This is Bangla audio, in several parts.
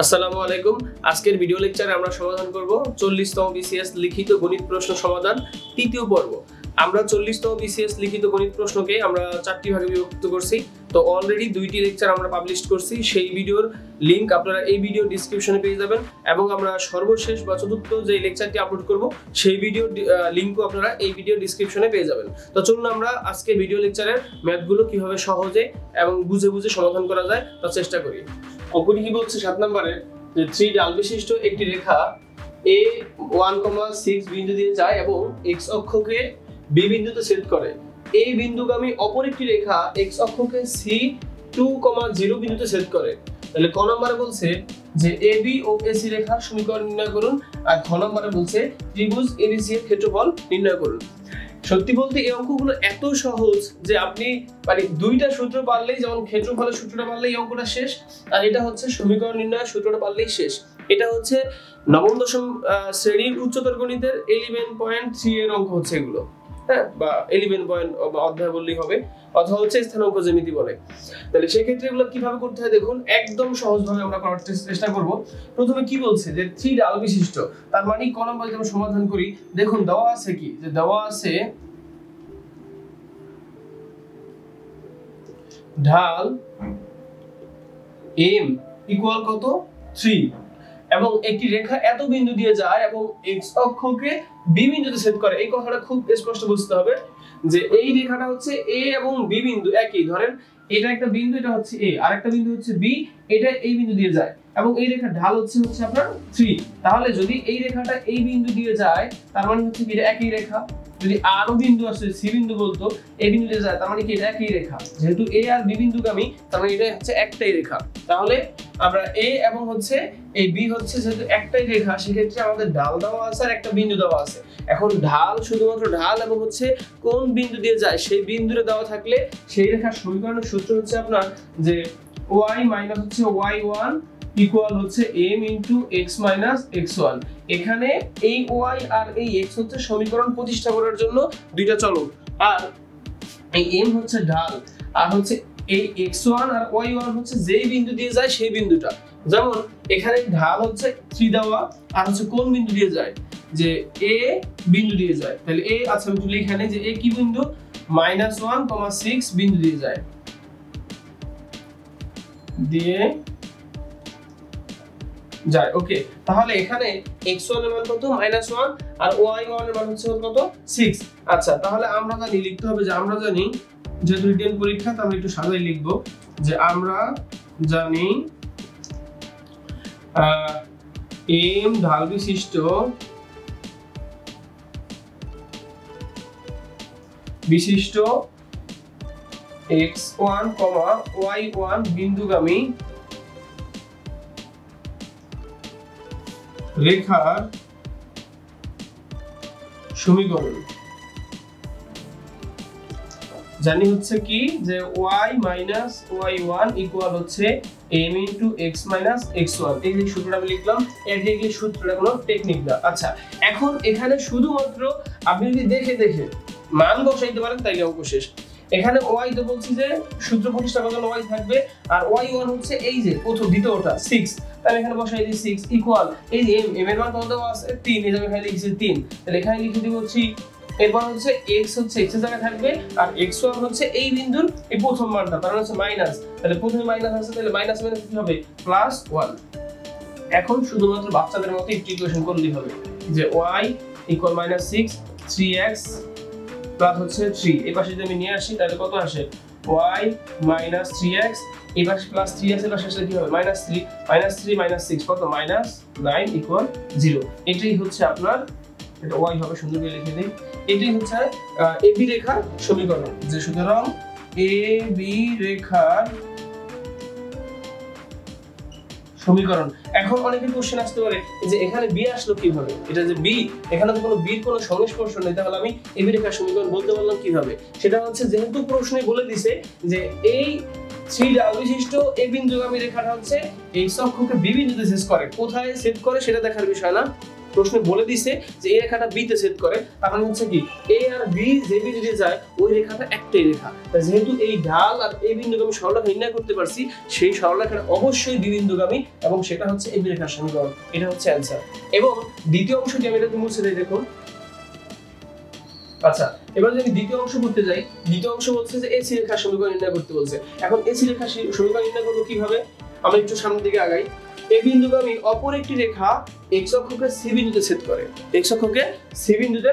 আসসালামু আলাইকুম। আজকের ভিডিও লেকচারে আমরা সমাধান করব 40তম বিসিএস লিখিত গণিত প্রশ্ন সমাধান তৃতীয় পর্ব। আমরা 40তম বিসিএস লিখিত গণিত প্রশ্নকে আমরা চারটি ভাগে বিভক্ত করছি। তো অলরেডি দুইটি লেকচার আমরা পাবলিশ করছি, সেই ভিডিওর লিংক আপনারা এই ভিডিও ডেসক্রিপশনে পেয়ে যাবেন এবং আমরা সর্বশেষ বা চতুর্থ যে লেকচারটি আপলোড করব সেই ভিডিও লিংকও আপনারা এই ভিডিও ডেসক্রিপশনে পেয়ে যাবেন। তো চলুন আমরা আজকে ভিডিও লেকচারের ম্যাথগুলো কিভাবে সহজে এবং বুঝে বুঝে সমাধান করা যায় তার চেষ্টা করি। অঙ্কটি কি বলছে 7 নম্বরে যে 3 ডাল বিশিষ্ট একটি রেখা a 1,6 বিন্দু দিয়ে যায় এবং x অক্ষকে b বিন্দুতে ছেদ করে। a বিন্দুগামী অপর একটি রেখা x অক্ষকে c 2,0 বিন্দুতে ছেদ করে। তাহলে ক নম্বরে বলছে যে ab ও ac রেখার সমীকরণ নির্ণয় করুন, আর খ নম্বরে বলছে ত্রিভুজ abc এর ক্ষেত্রফল নির্ণয় করুন। সত্যি বলতে এই অঙ্কগুলো এত সহজ যে আপনি মানে দুইটা সূত্র পারলেই, যেমন ক্ষেত্রফলের সূত্রটা পারলেই অঙ্কটা শেষ, আর এটা হচ্ছে সমীকরণ নির্ণয়ের সূত্রটা পারলেই শেষ। এটা হচ্ছে নবম দশম শ্রেণীর উচ্চতর গণিতের 11.3 এর অঙ্ক হচ্ছে এগুলো, হ্যাঁ, বা 11 পয়েন্ট অধ্যায় বললেই হবে, অথবা হচ্ছে স্থানাঙ্ক জ্যামিতি বলে। তাহলে সেই ক্ষেত্রে এগুলো কিভাবে করতে হয় দেখুন, একদম সহজভাবে আমরা করার চেষ্টা করব। প্রথমে কি বলছে যে 3 ডাল বিশিষ্ট, তার মানে ক নম্বরে আমরা সমাধান করি। দেখুন দেওয়া আছে কি, যে দেওয়া আছে ঢাল m ইকুয়াল কত 3 এবং একটি রেখা এত বিন্দু দিয়ে যায় এবং x অক্ষকে b বিন্দুতে ছেদ করে। এই কথাটা খুব স্পষ্ট বুঝতে হবে যে এই রেখাটা হচ্ছে a এবং b বিন্দু একই, ধরেন এটা একটা বিন্দু, এটা হচ্ছে a, আর একটা বিন্দু হচ্ছে b, এটা এই বিন্দু দিয়ে যায় এবং এই রেখার ঢাল হচ্ছে আপনার 3। তাহলে যদি এই রেখাটা এই বিন্দু দিয়ে যায় তার মানে হচ্ছে কি এটা একই রেখা। যদি আরো বিন্দু আসে সি বিন্দু বলতো এই বিন্দু দিয়ে যায় তার মানে কি এটা একই রেখা। যেহেতু a আর b বিন্দুগামী তার মানে এটা হচ্ছে একটাই রেখা। তাহলে আমরা a এবং হচ্ছে এই b হচ্ছে যেহেতু একটাই রেখা, সেক্ষেত্রে আমাদের ঢাল দেওয়া আছে আর একটা বিন্দু দেওয়া আছে। এখন ঢাল শুধুমাত্র ঢাল এবং হচ্ছে কোন বিন্দু দিয়ে যায় সেই বিন্দুটা দেওয়া থাকলে সেই রেখার সমীকরণের সূত্র হচ্ছে আপনার যে y মাইনাস হচ্ছে y1 ইকুয়াল হচ্ছে m into x minus x1। এখানে এই y আর এই x হচ্ছে সমীকরণ প্রতিষ্ঠা করার জন্য দুইটা চলক, আর এই m হচ্ছে ঢাল, আর হচ্ছে এই x1 আর y1 হচ্ছে যেই বিন্দু দিয়ে যায় সেই বিন্দুটা। যেমন এখানে ঢাল হচ্ছে 3 দেওয়া, আর হচ্ছে কোন বিন্দু দিয়ে যায়, যে a বিন্দু দিয়ে যায়। তাহলে a, আচ্ছা আমি তুলি এখানে যে a কি বিন্দু, -1,6 বিন্দু দিয়ে যায়, দিয়ে যায়। ওকে, তাহলে এখানে x1 এর মান কত -1 আর y1 এর মান হচ্ছে কত 6। আচ্ছা তাহলে আমরা জানি, লিখতে হবে যে আমরা জানি, যেহেতু রিটেন পরীক্ষা তো আমরা একটু সাজাই লিখব যে আমরা জানি m ঢাল বিশিষ্ট x1, y1 বিন্দুগামী রেখার সমীকরণ জানি হচ্ছে কি যে y মাইনাস y1 ইকুয়াল হচ্ছে m into x minus x1। এই যে সূত্রটা আমি লিখলাম, এর যে সূত্রটা কোনো টেকনিক না। আচ্ছা এখন এখানে শুধুমাত্র আপনি যদি দেখে দেখে মান বসাইতে পারেন তাইলে অঙ্ক শেষ। এখানে y তো বলছি যে সূত্র প্রতিষ্ঠা করার জন্য y থাকবে, আর y1 হচ্ছে এই যে প্রথম দ্বিতীয়টা 6, তাহলে এখানে বসাই দিই 6 ইকুয়াল এই যে m এর মান কত দেওয়া আছে 3, এই যে আমি এখানে লিখেছি 3, তাহলে এখানে লিখে দিব 3। এরপর হচ্ছে x হচ্ছে x এর জায়গায় থাকবে, আর x1 হচ্ছে এই বিন্দুর এই প্রথম মানটা, তার মানে হচ্ছে মাইনাস, তাহলে প্রথমে মাইনাস আছে তাহলে মাইনাস মাইনাস কি হবে +1। এখন শুধুমাত্র বাচ্চাদের মতো একটু ইকুয়েশন করলেই হবে যে y ইকুয়াল -6 3x প্লাস হচ্ছে 3, এই পাশে যদি আমি নিয়ে আসি তাহলে কত আসে y মাইনাস 3x, এই পাশে প্লাস 3x, এর পাশে আসলে কি হবে -3 -6 কত -9 ইকুয়াল 0। এটাই হচ্ছে আপনার, এটা y হবে, সুন্দর করে লিখে দেই, এটাই হচ্ছে ab রেখার সমীকরণ। যে সুতরাং ab রেখার সমীকরণ। এখন অনেকের কোশ্চেন আসতে পারে যে এখানে b আসলো কিভাবে, এটা যে b, এখানে তো কোনো b এর কোনো সংস্পর্শ নেই, তাহলে আমি ab রেখার সমীকরণ বলতে পারলাম কিভাবে? সেটা হচ্ছে যেহেতু প্রশ্নে বলে দিছে যে এই 3 ডাল বিশিষ্ট a বিন্দুগামী রেখাটা হচ্ছে x অক্ষকে b বিন্দুতে ছেদ করে, কোথায় ছেদ করে সেটা দেখার বিষয় না, প্রশ্নে বলে দিছে যে এই রেখাটা বি তে ছেদ করে, তার মানে হচ্ছে কি এ আর বি যে বি যদি যায় ওই রেখাটা একটাই রেখা। যেহেতু এই ঢাল আর এই বিন্দুগামী সরলরেখা নির্ণয় করতে পারছি, সেই সরলরেখাটা অবশ্যই বি বিন্দুগামী এবং সেটা হচ্ছে এবি রেখার সমীকরণ। এটা হচ্ছে অ্যানসার। এবং দ্বিতীয় অংশটি আমি এটাকে মুছে দেই, দেখুন। আচ্ছা, এবার যদি দ্বিতীয় অংশ করতে যাই, দ্বিতীয় অংশ বলছে যে এসি রেখার সমীকরণ নির্ণয় করতে বলছে। এখন এসি রেখার সমীকরণ নির্ণয় করব কিভাবে? আমরা একটু সামনের দিকে আগাই। এ বিন্দুগামী অপর একটি রেখা এক্স অক্ষকে সি বিন্দুতে ছেদ করে, এক্স অক্ষকে সি বিন্দুতে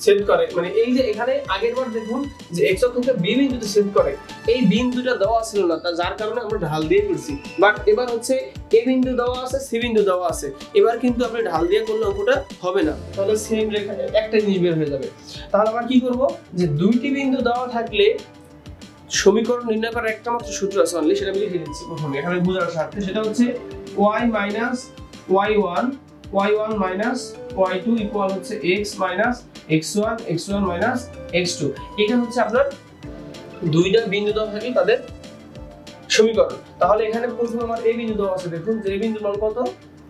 ছেদ করে, মানে এই যে এখানে আগের বার দেখুন যে এক্স অক্ষকে বি বিন্দুতে ছেদ করে, এই বিন্দুটা দেওয়া ছিল না, যার কারণে আমরা ঢাল দিয়ে করছি। বাট এবার হচ্ছে এ বিন্দু দেওয়া আছে, সি বিন্দু দেওয়া আছে, এবার কিন্তু আপনি ঢাল দিয়ে করলে অঙ্কটা হবে না, তাহলে সেম রেখা একটা জিনিস বের হয়ে যাবে। তাহলে আমরা কি করব, যে দুইটি বিন্দু দেওয়া থাকলে সমীকরণ নির্ণয় করার একটা মাত্র সূত্র আছে অনলি, সেটা আমি লিখে দিচ্ছি প্রথমে এখানে বোঝার স্বার্থে। সেটা হচ্ছে y minus y1 y1 minus y2 equal হচ্ছে x minus x1 x1 minus x2। এটা হচ্ছে আপনার দুইটা বিন্দু দেওয়া থাকে তাদের সমীকরণ। তাহলে এখানে প্রথমে আমার a বিন্দু দেওয়া আছে, দেখুন যে a বিন্দুর মান কত,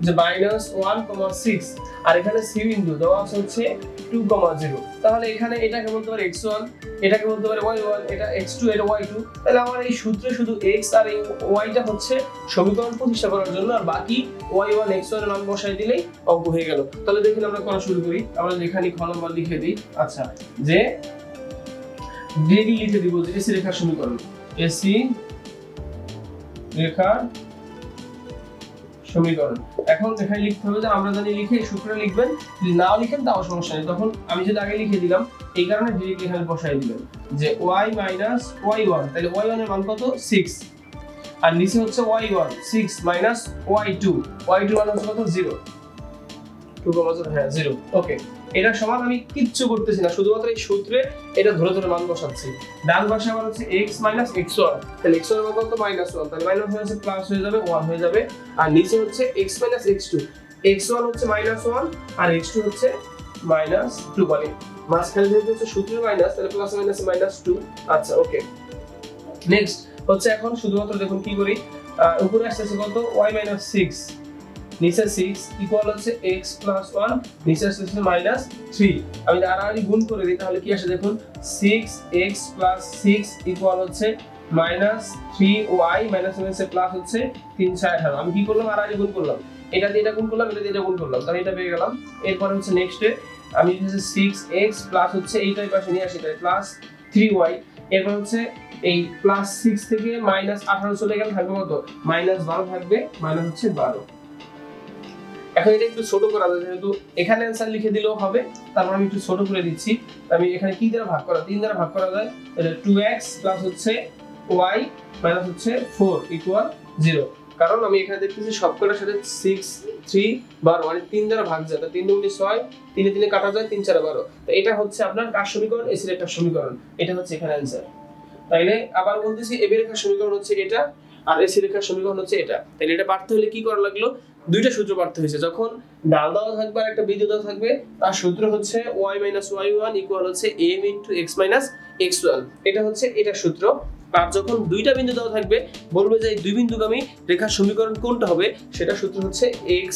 যে -1,6, আর এখানে c বিন্দু দেওয়া আছে হচ্ছে 2,0। তাহলে এখানে এটাকে বলতে পারে x1, এটাকে বলতে পারে y1, এটা x2, এটা y2। তাহলে আমার এই সূত্রে শুধু x আর এই y টা হচ্ছে সমীকরণ প্রতিষ্ঠা করার জন্য, আর বাকি y1 x1 এর মান বসাই দিলেই অঙ্ক হয়ে গেল। তাহলে দেখুন আমরা করা শুরু করি। আমরা এখানে খ নম্বর লিখে দিই। আচ্ছা, যে ডেডি লিখে দিব যে এসি রেখার সমীকরণ, এসি রেখার সমীকরণ। এখন এখানে লিখতে হবে যে আমরা জানি লিখে এই সূত্রটা লিখবেন, যদি নাও লিখেন তাও সমস্যা নেই। তখন আমি যদি আগে লিখে দিলাম, এই কারণে ডিরেক্টলি এখানে বসাই দিবেন যে y মাইনাস y1, তাহলে y1 এর মান কত 6, আর নিচে হচ্ছে y1 6 মাইনাস y2, y2 মান হচ্ছে কত 0, 2,0, হ্যাঁ 0। ওকে, এটা সমান আমি কিচ্ছু করতেছি না, শুধুমাত্র এই সূত্রে এটা ধরে ধরে মান বসাচ্ছি। ডান পাশে আবার হচ্ছে x মাইনাস x1, তাহলে x1 এর মান কত -1, তাহলে মাইনাস হচ্ছে প্লাস হয়ে যাবে 1 হয়ে যাবে, আর নিচে হচ্ছে x মাইনাস x2, x1 হচ্ছে -1 আর x2 হচ্ছে -2, মানে মাঝখানে যেহেতু হচ্ছে সূত্রের মাইনাস, তাহলে প্লাস মাইনাস -2। আচ্ছা, ওকে। নেক্সট হচ্ছে এখন শুধুমাত্র দেখুন কি করি, উপরে আসছে কত y মাইনাস 6, নিচে 6 ইকুয়াল হচ্ছে x প্লাস 1, নিচে আসছে -3। আমি আড়াআড়ি গুণ করে দিই, তাহলে কি আসে দেখুন 6x প্লাস 6 ইকুয়াল হচ্ছে -3y মাইনাস হচ্ছে প্লাস হচ্ছে 3 6 18। আমি কি করলাম, আড়াআড়ি গুণ করলাম, এটা দিয়ে এটা গুণ করলাম, এটা দিয়ে এটা গুণ করলাম, তাহলে এটা পেয়ে গেলাম। এরপর হচ্ছে নেক্সটে আমি হচ্ছে 6x প্লাস হচ্ছে এইটাই পাশে নিয়ে আসি, তাই প্লাস 3y। এরপর হচ্ছে এই প্লাস 6 থেকে -18 চলে গেলে থাকবে কত, -12 থাকবে, মাইনাস হচ্ছে 12। এখন এটা একটু ছোট করা যায়, যেহেতু এখানে অ্যানসার লিখে দিলেও হবে, তারপর আমি একটু ছোট করে দিচ্ছি। আমি এখানে কি দ্বারা ভাগ করা, 3 দ্বারা ভাগ করা যায়, তাহলে 2x প্লাস হচ্ছে y মাইনাস হচ্ছে 4 ইকুয়াল 0। কারণ আমি এখানে দেখতেছি সবকটার সাথে 6 3 12, মানে 3 দ্বারা ভাগ যায়, 3 দুগুণে 6, 3 3 কাটা যায়, 3 4 12। তো এটা হচ্ছে আপনার কার সমীকরণ, এসি রেখার সমীকরণ। এটা হচ্ছে এখানে অ্যানসার। তাইলে আবার বলতেছি এবি রেখার সমীকরণ হচ্ছে এটা, আর এসি রেখার সমীকরণ হচ্ছে এটা। তাহলে এটা পারতে হলে কি করা লাগলো, দুইটা সূত্র পারতে হয়েছে। যখন ডাল দেওয়া থাকবে আর একটা বিন্দু দেওয়া থাকবে, তার সূত্র হচ্ছে y মাইনাস y1 ইকুয়াল হচ্ছে m into x minus x1, এটা হচ্ছে এটা সূত্র। আর যখন দুইটা বিন্দু দেওয়া থাকবে, বলবে যে এই দুই বিন্দুগামী রেখার সমীকরণ কোনটা হবে, সেটা সূত্র হচ্ছে x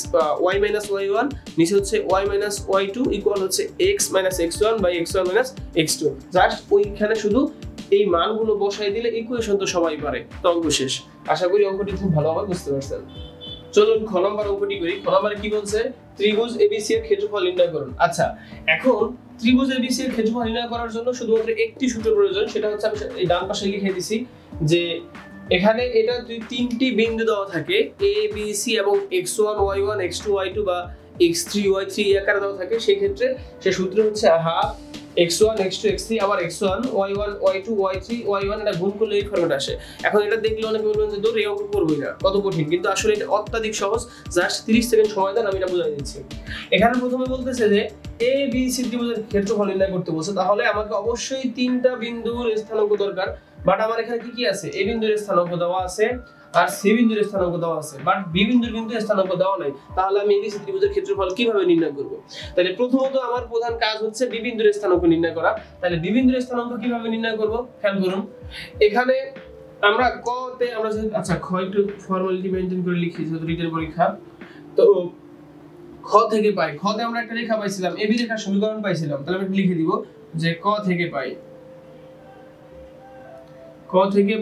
y মাইনাস y1, নিচে হচ্ছে y মাইনাস y2 ইকুয়াল হচ্ছে x minus x1 by x1 minus x2। Just ওইখানে শুধু এই মানগুলো বসাই দিলে ইকুয়েশন তো সবাই পারে, তো অঙ্ক শেষ। আশা করি অঙ্কটি খুব ভালোভাবে বুঝতে পারছেন। চলুন খ নম্বর অঙ্কটি করি। খ নম্বরে কি বলছে, ত্রিভুজ এবিসি এর ক্ষেত্রফল নির্ণয় করুন। আচ্ছা, এখন ত্রিভুজ এবিসি এর ক্ষেত্রফল নির্ণয় করার জন্য শুধুমাত্র একটি সূত্র প্রয়োজন, সেটা হচ্ছে আমি এই ডান পাশে লিখে দিছি যে এখানে এটা তিনটি বিন্দু দেওয়া থাকে a b c এবং x1 y1 x2 y2 বা x3 y3 আকারে দেওয়া থাকে। সেই ক্ষেত্রে সে সূত্র হচ্ছে হাফ x1 x2 x3 আবার x1 y1 y2 y3 y1, এটা গুণ করলে এই ফরম্যাট আসে। এখন এটা দেখলে অনেকে বলবেন যে দূর এই অঙ্ক করবই না, কত কঠিন, কিন্তু আসলে এটা অত্যাধিক সহজ। জাস্ট 30 সেকেন্ড সময় দেন, আমি এটা বুঝিয়ে দিচ্ছি। এখানে প্রথমে বলতেছে যে a b c ত্রিভুজের ক্ষেত্রফল নির্ণয় করতে বলছে, তাহলে আমাকে অবশ্যই তিনটা বিন্দুর স্থানাঙ্ক দরকার। বাট আমার এখানে কি কি আছে, a বিন্দুর স্থানাঙ্ক দেওয়া আছে আর c বিন্দুর স্থানাঙ্ক দেওয়া আছে, বাট b বিন্দুর কিন্তু স্থানাঙ্ক দেওয়া নাই। তাহলে আমি ABC ত্রিভুজের ক্ষেত্রফল কিভাবে নির্ণয় করব? তাহলে প্রথমত আমার প্রধান কাজ হচ্ছে b বিন্দুর স্থানাঙ্ক নির্ণয় করা। তাহলে b বিন্দুর স্থানাঙ্ক কিভাবে নির্ণয় করব, খেয়াল করুন। এখানে আমরা ক তে আমরা আচ্ছা খ একটু ফর্মালিটি মেইনটেইন করে লিখি, যেহেতু রিটেন পরীক্ষা। তো খ খ থেকে পাই, খতে আমরা একটা রেখা পাইছিলাম, এবি রেখার সমীকরণ পাইছিলাম, তাহলে আমি লিখে দিব যে ক থেকে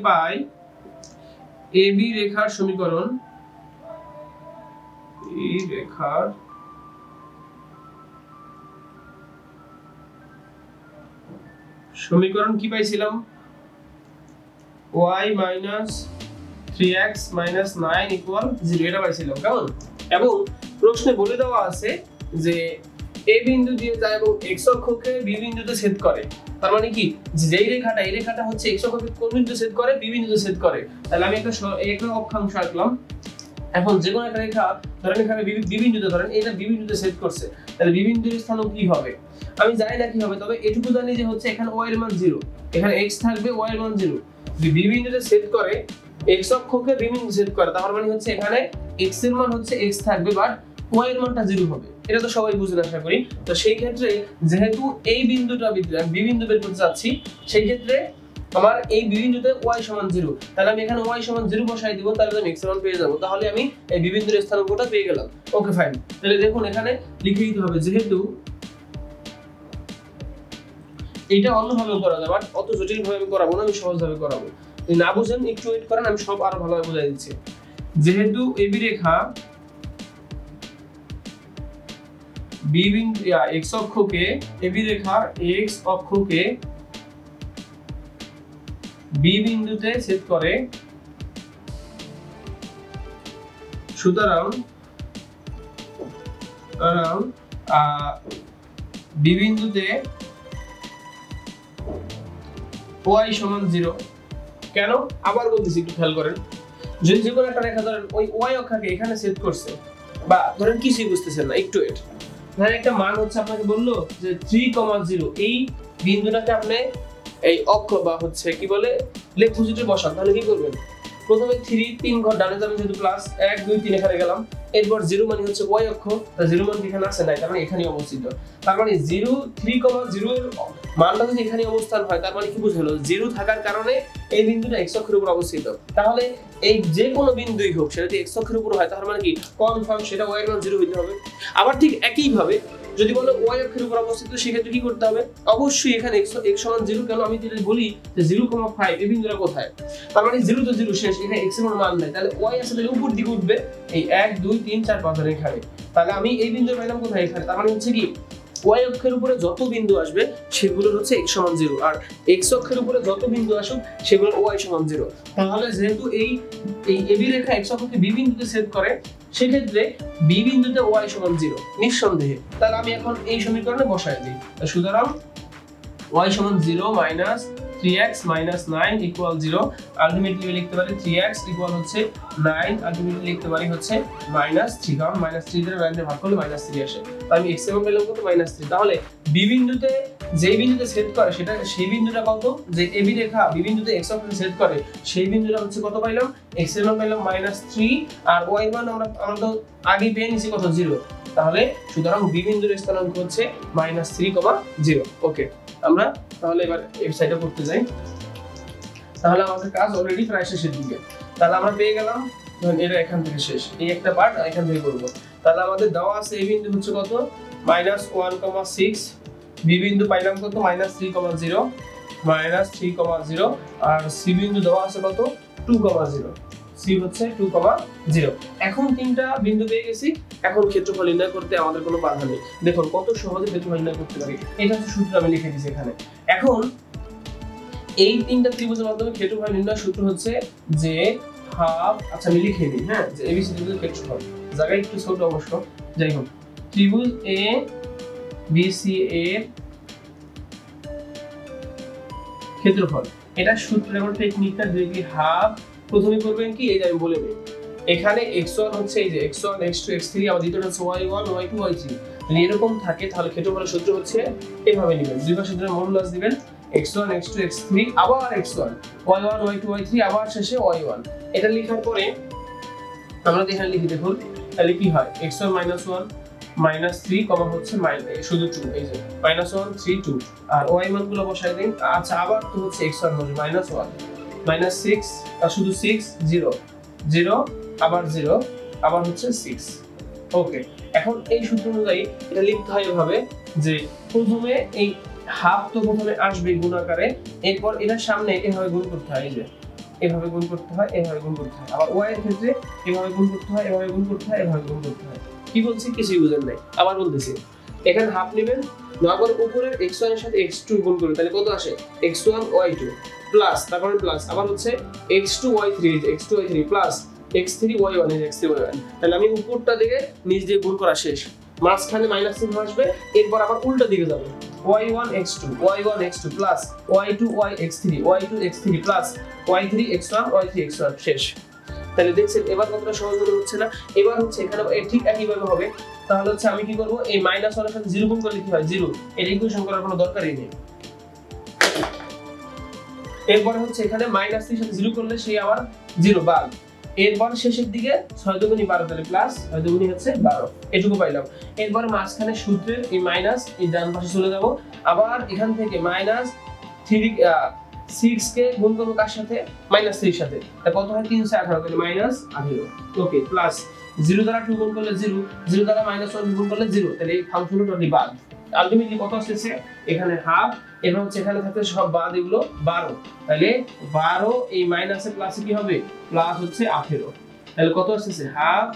পাই এবি রেখার সমীকরণ, এই রেখার সমীকরণ কি পাইছিলাম, y 3x 9 0 এটা পাইছিলাম। কেমন? এবং প্রশ্নে বলে দেওয়া আছে যে a বিন্দু দিয়ে যায় এবং x অক্ষকে b বিন্দুতে ছেদ করে। তার মানে কি, যেই রেখাটা, এই রেখাটা হচ্ছে x অক্ষকে কোন বিন্দুতে ছেদ করে, b বিন্দুতে ছেদ করে। তাহলে আমি একটা অক্ষাংশ আঁকলাম। এখন যে কোনো একটা রেখা ধরেন এখানে b বিন্দুতে, ধরেন এটা b বিন্দুতে ছেদ করছে, তাহলে b বিন্দুর স্থান কি হবে আমি জানি না কি হবে, তবে এটুকু জানি যে হচ্ছে এখানে y এর মান 0, এখানে x থাকবে, y এর মান 0। যদি b বিন্দুতে ছেদ করে, x অক্ষকে b বিন্দুতে ছেদ করে, তার মানে হচ্ছে এখানে x এর মান হচ্ছে x থাকবে, বাট y এর মানটা 0 হবে। এটা তো সবাই বুঝেন আশা করি। তো সেই ক্ষেত্রে যেহেতু এই বিন্দুটা b বিন্দু বের করতে যাচ্ছি, সেই ক্ষেত্রে আমার এই b বিন্দুতে y সমান 0, তাহলে আমি এখানে y সমান 0 বসাই দিব, তাহলে আমি x এর মান পেয়ে যাব। তাহলে আমি এই b বিন্দুর স্থানাঙ্কটা পেয়ে গেলাম। Okay fine. তাহলে দেখুন এখানে লিখে দিতে হবে, যেহেতু এটা অন্যভাবে করা যায়, বাট অত জটিল ভাবে আমি করাবো না, আমি সহজ ভাবে করাবো। যদি না বুঝেন একটু ওয়েট করেন, আমি সব আরো ভালোভাবে বুঝাই দিচ্ছি। যেহেতু এবি রেখা b বিন্দু x অক্ষকে, এবি রেখা x অক্ষকে b বিন্দুতে ছেদ করে, সুতরাং b বিন্দুতে y সমান 0। কেন? আবার বলতেছি, একটু খেয়াল করেন। যদি যে কোনো একটা রেখা ধরেন ওই y অক্ষকে এখানে ছেদ করছে, বা ধরেন কিছুই বুঝতেছেন না, একটু ওয়েট, ধরেন একটা মান হচ্ছে আপনাকে বললো যে 3,0, এই বিন্দুটাকে আপনি এই অক্ষ বা হচ্ছে কি বলে লেখ পজিটিভ বসান, তাহলে কি করবেন? প্রথমে 3 ঘর ডানে যাবেন, যেহেতু প্লাস 1 2 3 এখানে গেলাম, এরপর 0 মানে হচ্ছে y অক্ষ, তাহলে 0 মান এখানে আছে নাই, তার মানে এখানেই অবস্থিত। তার মানে 3,0 এর মানটা যদি এখানে অবস্থান হয়, তার মানে কি বুঝালো? 0 থাকার কারণে এই বিন্দুটা x অক্ষের উপর অবস্থিত। তাহলে এই যে কোনো বিন্দুই হোক, সেটা যদি x অক্ষের উপর হয়, তার মানে কি কনফার্ম সেটা y এর মান 0 হইতে হবে। আবার ঠিক একই ভাবে যদি বলো y অক্ষের উপর অবস্থিত, সেক্ষেত্রে কি করতে হবে? অবশ্যই এখানে x সমান 0। কেন? আমি যদি বলি যে 0,5, এই বিন্দুটা কোথায়, তার মানে 0 তো 0 শেষ, এখানে x এর কোনো মান নাই, তাহলে y আসলে উপর দিকে উঠবে, এই 1 2 3 4 5 এর এখানে। তাহলে আমি এই বিন্দু পাইলাম কোথায়? এখানে। তার মানে হচ্ছে কি y অক্ষের উপরে যত বিন্দু আসবে সেগুলো হচ্ছে x সমান 0, আর x অক্ষের উপরে যত বিন্দু আসুক সেগুলো y সমান 0। তাহলে যেহেতু এই এবি রেখা x অক্ষকে b বিন্দুতে ছেদ করে, সেক্ষেত্রে b বিন্দুতে y সমান 0 নিঃসন্দেহে। তাহলে আমি এখন এই সমীকরণে বসাই দিই। সুতরাং y সমান 0 3x 9 ইকুয়াল 0। আলটিমেটলি লিখতে পারি 3x ইকুয়াল হচ্ছে 9, আলটিমেটলি লিখতে পারি হচ্ছে -3, কারণ -3 দ্বারা 9 দিয়ে ভাগ করলে -3 আসে। তাই আমি x এর মান পেলাম কত? -3। তাহলে b বিন্দুতে যেই বিন্দুতে ছেদ করে, সেটা সেই বিন্দুটা কত? যে এবি রেখা b বিন্দুতে x অক্ষে ছেদ করে, সেই বিন্দুটা হচ্ছে কত পাইলাম? x এর মান পাইলাম -3, আর y এর মান আমরা তো আগেই পেয়ে নিয়েছি কত? 0। তাহলে সুতরাং b বিন্দুর স্থানাঙ্ক হচ্ছে -3,0। ওকে, আমরা তাহলে এবার এই সাইডে করতে যাই। তাহলে আমাদের কাজ অলরেডি প্রায় শেষের দিকে। তাহলে আমরা পেয়ে গেলাম, ধরুন এটা এখান থেকে শেষ, এই একটা পার্ট এখান থেকে করব। তাহলে আমাদের দেওয়া আছে এই বিন্দু হচ্ছে কত? -1,6, বি বিন্দু পাইলাম কত? -3,0, আর সি বিন্দু দেওয়া আছে কত? 2,0, সি হচ্ছে 2,0। এখন তিনটা বিন্দু পেয়ে গেছি। এখন ক্ষেত্রফল নির্ণয় করতে আমাদের কোনো বাধা নেই। দেখুন কত সহজে ক্ষেত্রফল নির্ণয় করতে পারি। এটা হচ্ছে সূত্র, আমি লিখে দিয়েছি এখানে। এখন এই তিনটা ত্রিভুজের মাধ্যমে ক্ষেত্রফল নির্ণয় সূত্র হচ্ছে যে হাফ, আচ্ছা আমি লিখে দিই, হ্যাঁ, যে এবিসি ত্রিভুজের ক্ষেত্রফল, জায়গা একটু ছোট অবশ্য, যাই হোক, ত্রিভুজ এ বিসি এর ক্ষেত্রফল, এটা সূত্রের একটা টেকনিকটা দেখি। হাফ প্রথমে করবেন কি, এই যে আমি বলে দিই, এখানে x1 হচ্ছে এই যে x1 x2 x3, আবার দ্বিতীয়টা হচ্ছে y1 y2 y3, যদি এরকম থাকে তাহলে ক্ষেত্রফলের সূত্র হচ্ছে এভাবে নেবেন, দুই পাশে দুটো মডুলাস দিবেন, x1 x2 x3 আবার x1 y1 y2 y3 আবার শেষে y1। এটা লেখার পরে আমরা এখানে লিখি, দেখুন তাহলে কি হয়, x1 -1 -3 হচ্ছে শুধু 2, এই যে -1 3 2, আর y মান গুলো বসাই দিন। আচ্ছা আবার তো হচ্ছে x1 হবে -1 -6, আর শুধু 6 0 0 আবার 0 আবার হচ্ছে 6, ওকে, এখন এই সূত্র অনুযায়ী এটা লিখতে হয় এভাবে যে প্রথমে এই হাফ তো প্রথমে আসবে গুণাকারে, এরপর এটার সামনে এভাবে গুণ করতে হয়, এই যে এভাবে গুণ করতে হয়, এভাবে গুণ করতে হয়, আবার ওয়াই এর ক্ষেত্রে এভাবে গুণ করতে হয়, এভাবে গুণ করতে হয়, এভাবে গুণ করতে হয়। কি বলছি কিছুই বুঝেন নাই, আবার বলতেছি। এখানে হাফ নেবেন, তারপর উপরের x1 এর সাথে x2 গুণ করবেন, তাহলে কত আসে x1 y2 প্লাস, তারপরে প্লাস আবার হচ্ছে x2 y3, x2 y3 plus x3 y1 এর x3 y1। তাহলে আমি উপরটা দিকে নিচ দিয়ে গুণ করা শেষ, মাঝখানে মাইনাস চিহ্ন আসবে, এরপর আবার উল্টা দিকে যাবে, y1 x2 y1 x2 plus y2 y x3 y2 x3 plus y3 x1 y3 x1 শেষ। তাহলে দেখছেন এবার কতটা সহজ মনে হচ্ছে না? এবার হচ্ছে এখানে ঠিক একইভাবে হবে। তাহলে হচ্ছে আমি কি করব, এই মাইনাস ওয়ানের সাথে 0 গুণ করলে কি হয় 0, এর ইকুয়েশন করার কোনো দরকারই নেই। এরপরে হচ্ছে এখানে মাইনাস 3 সাথে 0 করলে সেই আবার 0 বাদ, এরপর শেষের দিকে 6 দুগুণী 12, তাহলে প্লাস 6 দুগুণী হচ্ছে 12, এটুকু পাইলাম। এরপর মাঝখানে সূত্রের এই মাইনাস এই ডান পাশে চলে যাব, আবার এখান থেকে মাইনাস 6 কে গুণ করব কার সাথে, মাইনাস 3 এর সাথে, তাহলে কত হয় 3 × 18, তাহলে মাইনাস 18। ওকে, প্লাস 0 দ্বারা 2 গুণ করলে 0, 0 দ্বারা মাইনাস 1 গুণ করলে 0, তাহলে এই ফাংশনটা টোটালি বাদ। আলটিমেটলি কত আসছে, এখানে হাফ, এবং হচ্ছে এখানে থাকতে সব বাদ, এগুলো 12, তাহলে 12 এই মাইনাসে প্লাসে কি হবে, প্লাস হচ্ছে 18, তাহলে কত আসছে হাফ,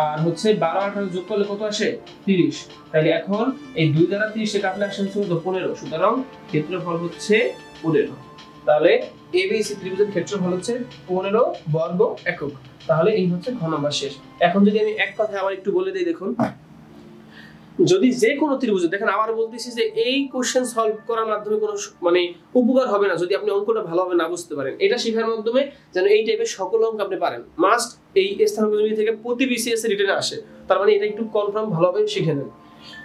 আর হচ্ছে 12 18 যোগ করলে কত আসে 30। তাহলে এখন এই 2 দ্বারা 30 কে কাটলে আসে 15, সুতরাং ক্ষেত্রফল হচ্ছে 15। তাহলে এবিসি ত্রিভুজের ক্ষেত্রফল হচ্ছে 15 বর্গ একক। তাহলে এই হচ্ছে ঘ নাম্বার শেষ। এখন যদি আমি এক কথায় আবার একটু বলে দেই, দেখুন যদি যে কোনো ত্রিভুজ, দেখেন আবার বলতেছি যে এই কোশ্চেন সলভ করার মাধ্যমে কোনো মানে উপকার হবে না যদি আপনি অঙ্কটা ভালোভাবে না বুঝতে পারেন। এটা শেখার মাধ্যমে যেন এই টাইপের সকল অঙ্ক আপনি পারেন। মাস্ট এই স্থানাঙ্ক জ্যামিতি থেকে প্রতি বিসিএস এর রিটেনে আসে, তার মানে এটা একটু কনফার্ম ভালোভাবে শিখে নেন।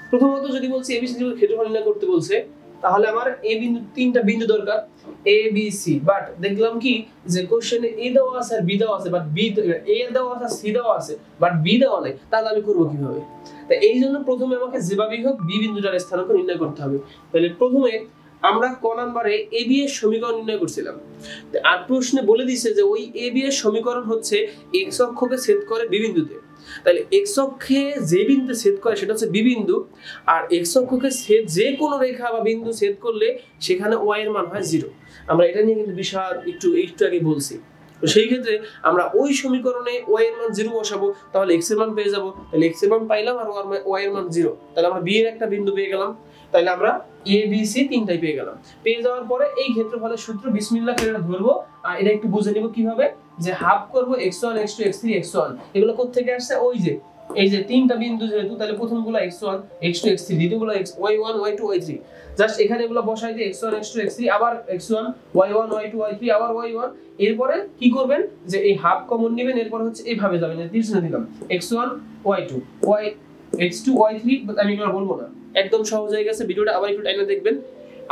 প্রথমত যদি বলছি এবিসি ত্রিভুজের ক্ষেত্রফল নির্ণয় করতে বলছে, তাহলে আমার এ বিন্দু, তিনটা বিন্দু দরকার এ বি সি, বাট দেখলাম কি যে কোশ্চেনে এ দেওয়া আছে আর বি দেওয়া আছে, বাট বি এ দেওয়া আছে আর সি দেওয়া আছে, বাট বি দেওয়া নাই, তাহলে আমি করব কিভাবে? তাই এই জন্য প্রথমে আমাকে যেভাবেই হোক বি বিন্দুটার স্থানাঙ্ক নির্ণয় করতে হবে। তাহলে প্রথমে আমরা ক নাম্বারে এ বি এর সমীকরণ নির্ণয় করছিলাম, আর প্রশ্নে বলে দিয়েছে যে ওই এ বি এর সমীকরণ হচ্ছে এক্স অক্ষকে ছেদ করে বি বিন্দুতে। তাহলে এক্স অক্ষে যে বিন্দু ছেদ করে সেটা হচ্ছে বি বিন্দু, আর এক্স অক্ষকে ছেদ যে কোনো রেখা বা বিন্দু ছেদ করলে সেখানে ওয়াই এর মান হয় 0। আমরা এটা নিয়ে কিন্তু বিশাল একটু আগে বলছি। তো সেই ক্ষেত্রে আমরা ওই সমীকরণে ওয়াই এর মান 0 বসাবো, তাহলে এক্স এর মান পেয়ে যাব। তাহলে এক্স এর মান পাইলাম আর ওয়াই এর মান 0, তাহলে আমরা বি এর একটা বিন্দু পেয়ে গেলাম। তাহলে আমরা এ বি সি তিনটাই পেয়ে গেলাম। পেয়ে যাওয়ার পরে এই ক্ষেত্রফলের সূত্র বিসমিল্লাহ করে ধরবো, আর এটা একটু বুঝে নিব কিভাবে, যে হাফ করব x1 x2 x3 x1, এগুলো কোথা থেকে আসছে, ওই যে এই যে তিনটা বিন্দু যেহেতু, তাহলে প্রথমগুলো x1 x2 x3, দ্বিতীয়গুলো y1 y2 y3, just এখানে এগুলো বসাই দিয়ে x1 x2 x3 আবার x1 y1 y2 y3 আবার y1। এরপরে কি করবেন যে এই হাফ কমন নেবেন, এরপর হচ্ছে এইভাবে যাবেন, তিরছনে দিলাম x1 y2 y x2 y3, আমি আর বলবো না, একদম সহজ হয়ে গেছে। ভিডিওটা আবার একটু টাইমে দেখবেন,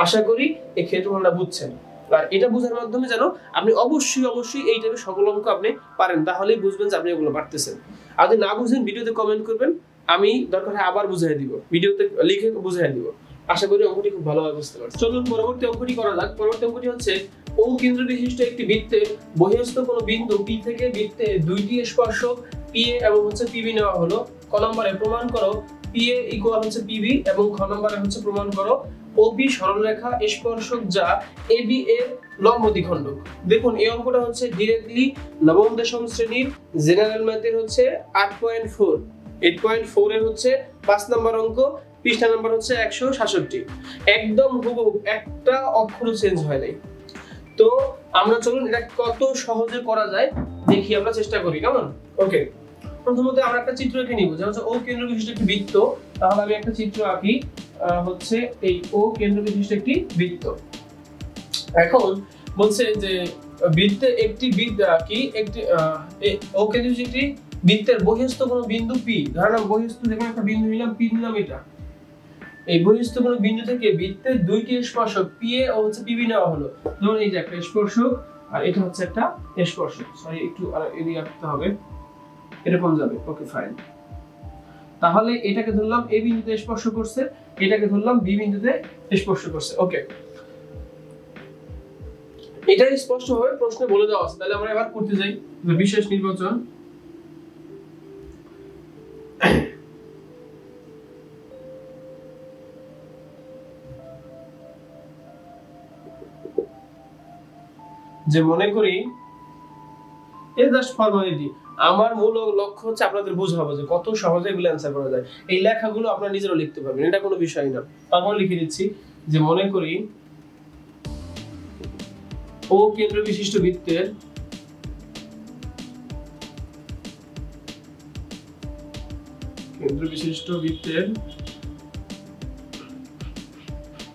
আশা করি এই ক্ষেত্রফলটা বুঝছেন। আর এটা বোঝার মাধ্যমে যেন আপনি অবশ্যই এই টাইপের সকল অঙ্ক আপনি পারেন, তাহলেই বুঝবেন যে আপনি এগুলো পারতেছেন। আর যদি না বুঝেন ভিডিওতে কমেন্ট করবেন, আমি দরকার হয় আবার বুঝিয়ে দিব, ভিডিওতে লিখে বুঝিয়ে দিব। আশা করি অঙ্কটি খুব ভালোভাবে বুঝতে পারছেন। চলুন পরবর্তী অঙ্কটি করা যাক। পরবর্তী অঙ্কটি হচ্ছে ও কেন্দ্র বিশিষ্ট একটি বৃত্তের বহিঃস্থ কোনো বিন্দু পি থেকে বৃত্তে দুইটি স্পর্শক পি এ এবং হচ্ছে পিবি নেওয়া হলো। ক নম্বরে প্রমাণ করো পি এ ইকুয়াল হচ্ছে পিবি, এবং খ নম্বরে হচ্ছে প্রমাণ করো ওপি সরলরেখা স্পর্শক যা এবি এর লম্ব দ্বিখণ্ডক। দেখুন এই অঙ্কটা হচ্ছে ডিরেক্টলি নবম দশম শ্রেণীর জেনারেল ম্যাথের হচ্ছে 8.4 এর হচ্ছে 5 নম্বর অঙ্ক, পৃষ্ঠা নাম্বার হচ্ছে 167। একদম হুবহু, একটা অক্ষরও চেঞ্জ হয় নাই। তো আমরা চলুন এটা কত সহজে করা যায় দেখি, আমরা চেষ্টা করি, কেমন? ওকে, প্রথমত আমরা একটা চিত্র এঁকে নিব, যেমন ও কেন্দ্র বিশিষ্ট একটি বৃত্ত। তাহলে আমি একটা চিত্র আঁকি, হচ্ছে এই ও কেন্দ্র বিশিষ্ট একটি বৃত্ত। এখন বলছে যে বৃত্তে একটি ও কেন্দ্র বিশিষ্ট একটি বৃত্তের বহিঃস্থ কোনো বিন্দু পি, ধরলাম বহিঃস্থ যেমন একটা বিন্দু নিলাম, পি নিলাম, এটা এই বহিঃস্থ কোনো বিন্দু থেকে বৃত্তের দুইটি স্পর্শক পি এ ও হচ্ছে পিবি নেওয়া হলো। যেমন এই যে একটা স্পর্শক আর এটা হচ্ছে একটা স্পর্শক, সরি একটু এদিকে আঁকতে হবে, এরকম যাবে। ওকে ফাইন, তাহলে এটাকে ধরলাম এ বিন্দুতে স্পর্শ করছে, এটাকে ধরলাম বি বিন্দুতে স্পর্শ করছে। ওকে, এটা স্পষ্টভাবে প্রশ্নে বলে দেওয়া আছে। তাহলে আমরা এবার করতে যাই বিশেষ নির্বাচন। যে মনে করি এটা জাস্ট ফর্মালিটি, আমার মূল লক্ষ্য হচ্ছে আপনাদের বোঝাবো যে কত সহজে এগুলো অ্যান্সার করা যায়। এই লেখাগুলো আপনারা নিজেরাও লিখতে পারবেন, এটা কোনো বিষয় না। তারপর লিখে দিচ্ছি যে মনে করি ও কেন্দ্র বিশিষ্ট বৃত্তের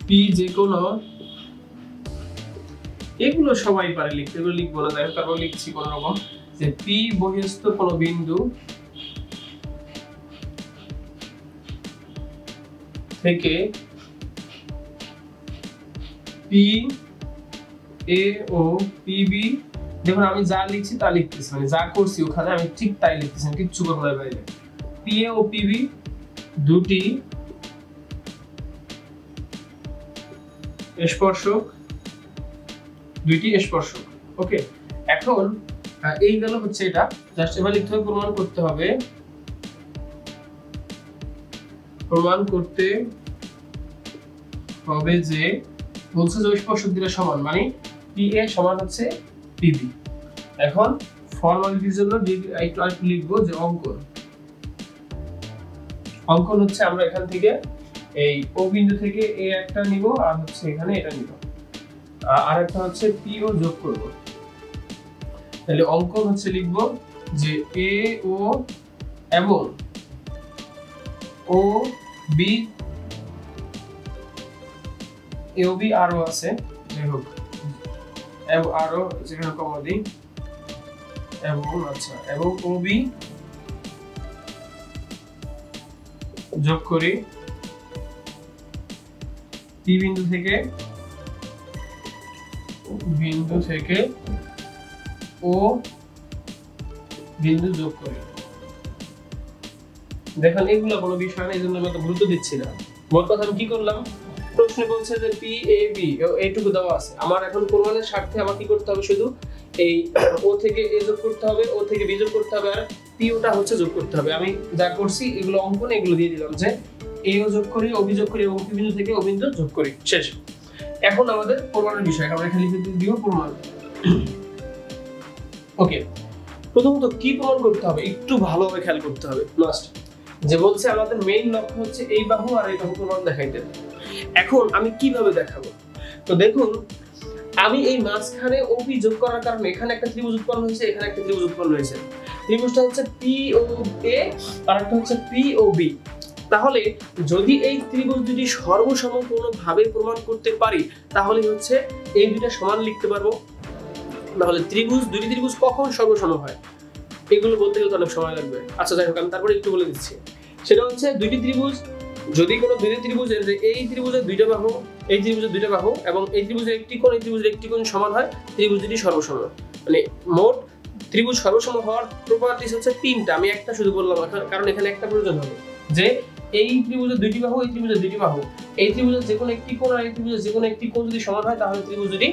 পি যে কোনো, এগুলো সবাই পারে লিখতে, এগুলো লিখবো না। তারপর লিখছি কোন রকম যে পি বহিঃস্থ কোন বিন্দু থেকে পি এ ও পি বি, দেখুন আমি যা লিখছি তা লিখতেছি, মানে যা করছি ওখানে আমি ঠিক তাই লিখতেছি, কিচ্ছু করবো না বাইরে। পি এ ও পি বি দুটি স্পর্শক, ওকে। এখন এই গেল হচ্ছে এটা, জাস্ট এবার লিখতে হবে প্রমাণ করতে হবে যে বলছে যে স্পর্শক দুটো সমান, মানে পি এ সমান হচ্ছে পি বি। এখন ফর্মালিটির জন্য একটু লিখবো যে অঙ্কন হচ্ছে আমরা এখান থেকে এই ও বিন্দু থেকে এ একটা নিব, আর হচ্ছে এখানে এটা নিব, আর একটা হচ্ছে পি ও যোগ করব। তাহলে অঙ্কন হচ্ছে লিখবো যে এ ও এবং ও বি, এ ও বি আরো আছে, যাই হোক আরো যেখানে কমা দিই, এবং ও বি যোগ করি পি বিন্দু থেকে ও বিন্দু যোগ করি। দেখেন এগুলো কোনো বিষয় না, এই জন্য আমি তো গুরুত্ব দিচ্ছি না। মোট কথা আমি কি করলাম, প্রশ্নে বলছে যে পি এ বি এইটুকু দেওয়া আছে, আমার এখন প্রমাণের স্বার্থে আমার কি করতে হবে, শুধু এই ও থেকে এ যোগ করতে হবে, ও থেকে বি যোগ করতে হবে, আর পি ওটা হচ্ছে যোগ করতে হবে। আমি যা করছি এগুলো অঙ্কনে এগুলো দিয়ে দিলাম যে এ ও যোগ করি, ও বি যোগ করি এবং পি বিন্দু থেকে ও বিন্দু যোগ করি, শেষ। এখন আমাদের প্রমাণের বিষয়, আমরা এখানে লিখে দিব প্রমাণ। ওকে, প্রথমত কি প্রমাণ করতে হবে একটু ভালোভাবে খেয়াল করতে হবে, মাস্ট। যে বলছে আমাদের মেইন লক্ষ্য হচ্ছে এই বাহু আর এই বাহু প্রমাণ দেখাইতে। এখন আমি কিভাবে দেখাবো, তো দেখুন আমি এই মাঝখানে ওবি যোগ করার কারণে এখানে একটা ত্রিভুজ উৎপন্ন হয়েছে, এখানে একটা ত্রিভুজ উৎপন্ন হয়েছে। ত্রিভুজটা হচ্ছে পি ও এ আর একটা হচ্ছে পি ও বি। তাহলে যদি এই ত্রিভুজ দুটি সর্বসমপূর্ণভাবে প্রমাণ করতে পারি তাহলে হচ্ছে এই দুইটা সমান লিখতে পারবো। তাহলে দুটি ত্রিভুজ কখন সর্বসম হয় এগুলো বলতে গেলে অনেক সময় লাগবে। আচ্ছা যাই হোক, আমি তারপরে একটু বলে দিচ্ছি। সেটা হচ্ছে দুটি ত্রিভুজ, যদি কোনো দুটি ত্রিভুজের এই ত্রিভুজের দুইটা বাহু, এই ত্রিভুজের দুইটা বাহু এবং এই ত্রিভুজের একটি কোণ, এই ত্রিভুজের একটি কোণ সমান হয়, ত্রিভুজ দুটি সর্বসম। মানে মোট ত্রিভুজ সর্বসম হওয়ার প্রপার্টিস হচ্ছে তিনটা, আমি একটা শুধু বললাম কারণ এখানে একটা প্রয়োজন হবে যে এই ত্রিভুজের দুইটি বাহু, এই ত্রিভুজের দুইটি বাহু, এই ত্রিভুজের যে কোনো একটি কোণ আর এই ত্রিভুজের যে কোনো একটি কোণ যদি সমান হয় তাহলে ত্রিভুজ দুটি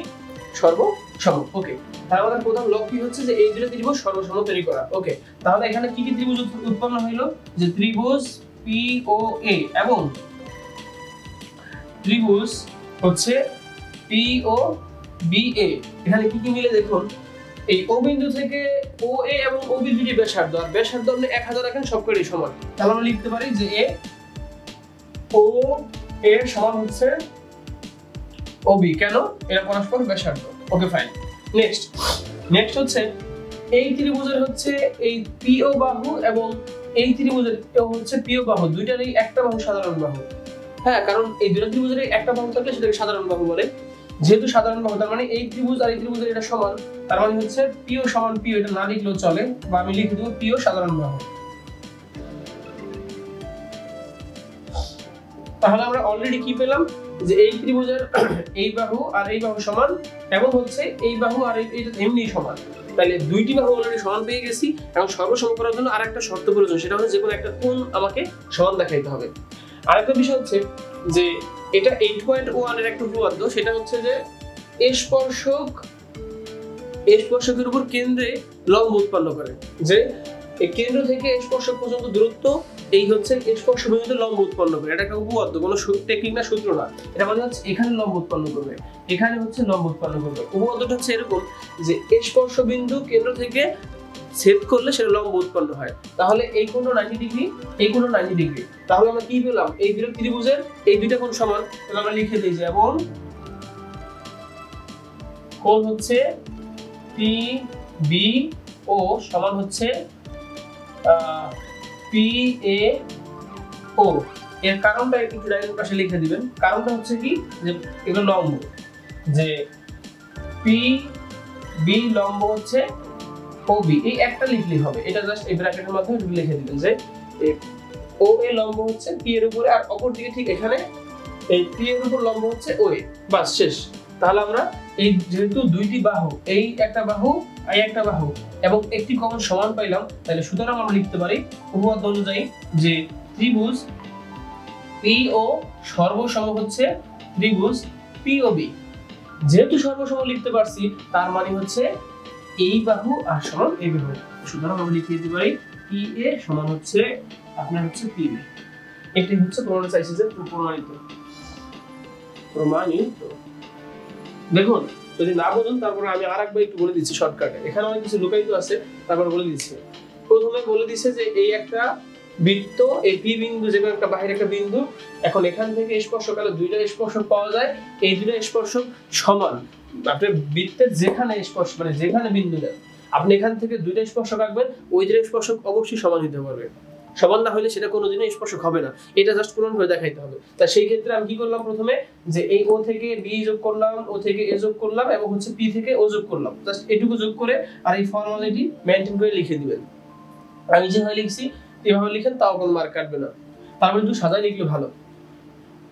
সর্বসম। ওকে, তাহলে আমাদের প্রথম লক্ষ্য হচ্ছে যে এই দুটো ত্রিভুজ সর্বসম তৈরি করা। ওকে, তাহলে এখানে কি কি ত্রিভুজ উৎপন্ন হইলো, যে ত্রিভুজ পি ও এ এবং ত্রিভুজ হচ্ছে পি ও বি এ। এখানে কি কি মিলে দেখুন, এই ও বিন্দু থেকে ও এ এবং ও বি দুটি ব্যাসার্ধ, আর ব্যাসার্ধ আপনি 1000 রাখেন সবকটি সমান। তাহলে আমরা লিখতে পারি যে এ ও এ সমান হচ্ছে ও বি, কেন এরা পরস্পর ব্যাসার্ধ। Okay fine. নেক্সট হচ্ছে এই ত্রিভুজের হচ্ছে এই পিও বাহু এবং এই ত্রিভুজের হচ্ছে পিও বাহু, দুইটারই একটা বাহু সাধারণ বাহু। হ্যাঁ, কারণ এই দুটো ত্রিভুজের একটা বাহু থাকলে সেটাকে সাধারণ বাহু বলে। যেহেতু সাধারণ বাহু তার মানে এই ত্রিভুজ আর এই ত্রিভুজের এটা সমান, তার মানে হচ্ছে পিও সমান পিও, এটা না লিখলেও চলে, বা আমি লিখে দেবো পিও সাধারণ বাহু। তাহলে আমরা অলরেডি কি পেলাম, যে এই ত্রিভুজের এই বাহু আর এই বাহু সমান এবং হচ্ছে এই বাহু আর এইটা এমনি সমান। তাহলে দুইটি বাহু অলরেডি সমান পেয়ে গেছি। এবং সর্বসম করার জন্য আরেকটা শর্ত প্রয়োজন, সেটা হচ্ছে যে কোনো একটা কোণ আমাকে সমান দেখাইতে হবে। আরেকটা বিষয় হচ্ছে যে এটা 8.1 এর একটা উপপাদ্য, সেটা হচ্ছে যে স্পর্শকের উপর কেন্দ্রে লম্ব উৎপন্ন করে। যে এই কেন্দ্র থেকে স্পর্শক পর্যন্ত দূরত্ব এই হচ্ছে স্পর্শ বিন্দুতে লম্ব উৎপন্ন করে। এটা একটা উপপাদ্য, কোনো টেকনিক না, সূত্র না। এটা মানে হচ্ছে এখানে লম্ব উৎপন্ন করবে, এখানে হচ্ছে লম্ব উৎপন্ন করবে। উপপাদ্যটা হচ্ছে এরকম যে স্পর্শ বিন্দু কেন্দ্র থেকে ছেদ করলে সেটা লম্ব উৎপন্ন হয়। তাহলে এই কোণ 90 ডিগ্রি, এই কোণ 90 ডিগ্রি। তাহলে আমরা কি পেলাম? এই দুটো ত্রিভুজের এই দুইটা কোণ সমান। তাহলে আমরা লিখে দিই যে এবং কোণ হচ্ছে পি বি ও সমান হচ্ছে পি এ ও। এর কারণটা একটু ডাইরেক্ট পাশে লিখে দিবেন। কারণটা হচ্ছে কি যে এগুলো লম্ব, যে পি বি লম্ব হচ্ছে ও বি, এই একটা লিখলেই হবে। এটা জাস্ট এই ব্র্যাকেটের মাধ্যমে লিখে দিবেন যে ও এ লম্ব হচ্ছে পি এর উপরে, আর অপর দিকে ঠিক এখানে এই পি এর উপর লম্ব হচ্ছে ও এ, বাস শেষ। তাহলে আমরা এই যেহেতু দুইটি বাহু, এই একটা বাহু এই একটা বাহু এবং একটি কোণ সমান পাইলাম, তাহলে সুতরাং আমরা লিখতে পারি উপপাদ্য অনুযায়ী যে ত্রিভুজ পি ও সর্বসম হচ্ছে ত্রিভুজ পি ও বি। যেহেতু সর্বসম লিখতে পারছি, তার মানে হচ্ছে এই বাহু আর সমান এই বাহু। সুতরাং আমরা লিখে দিতে পারি পি এ সমান হচ্ছে আপনার হচ্ছে পি বি। এটাই হচ্ছে প্রমাণ চাইছে যে প্রমাণিত। দেখুন, যদি না বুঝুন তারপরে আমি আরেকবার একটু বলে দিচ্ছি শর্টকাটে। এখানে অনেক কিছু লুকায়িত আছে, তারপর বলে দিচ্ছি। প্রথমে বলে দিচ্ছে যে এই একটা বৃত্ত, এই পি বিন্দু যে একটা বাহির একটা বিন্দু। এখন এখান থেকে স্পর্শকালে দুইটা স্পর্শক পাওয়া যায়, এই দুইটা স্পর্শক সমান। আপনি বৃত্তের যেখানে স্পর্শ মানে যেখানে বিন্দু দেন, আপনি এখান থেকে দুইটা স্পর্শক আঁকবেন, ওই দুইটা স্পর্শক অবশ্যই সমান হতে পারবে। সমান না হলে সেটা কোনোদিনই স্পর্শক হবে না। এটা জাস্ট প্রমাণ করে দেখাইতে হবে। তা সেই ক্ষেত্রে আমি কি করলাম? প্রথমে যে এই ও থেকে বি যোগ করলাম, ও থেকে এ যোগ করলাম এবং হচ্ছে পি থেকে ও যোগ করলাম। জাস্ট এটুকু যোগ করে আর এই ফর্মালিটি মেইনটেইন করে লিখে দিবেন। আমি যেভাবে লিখছি এভাবে লিখেন, তাও কোনো মার্ক কাটবে না। তারপর একটু সাজায় লিখলে ভালো।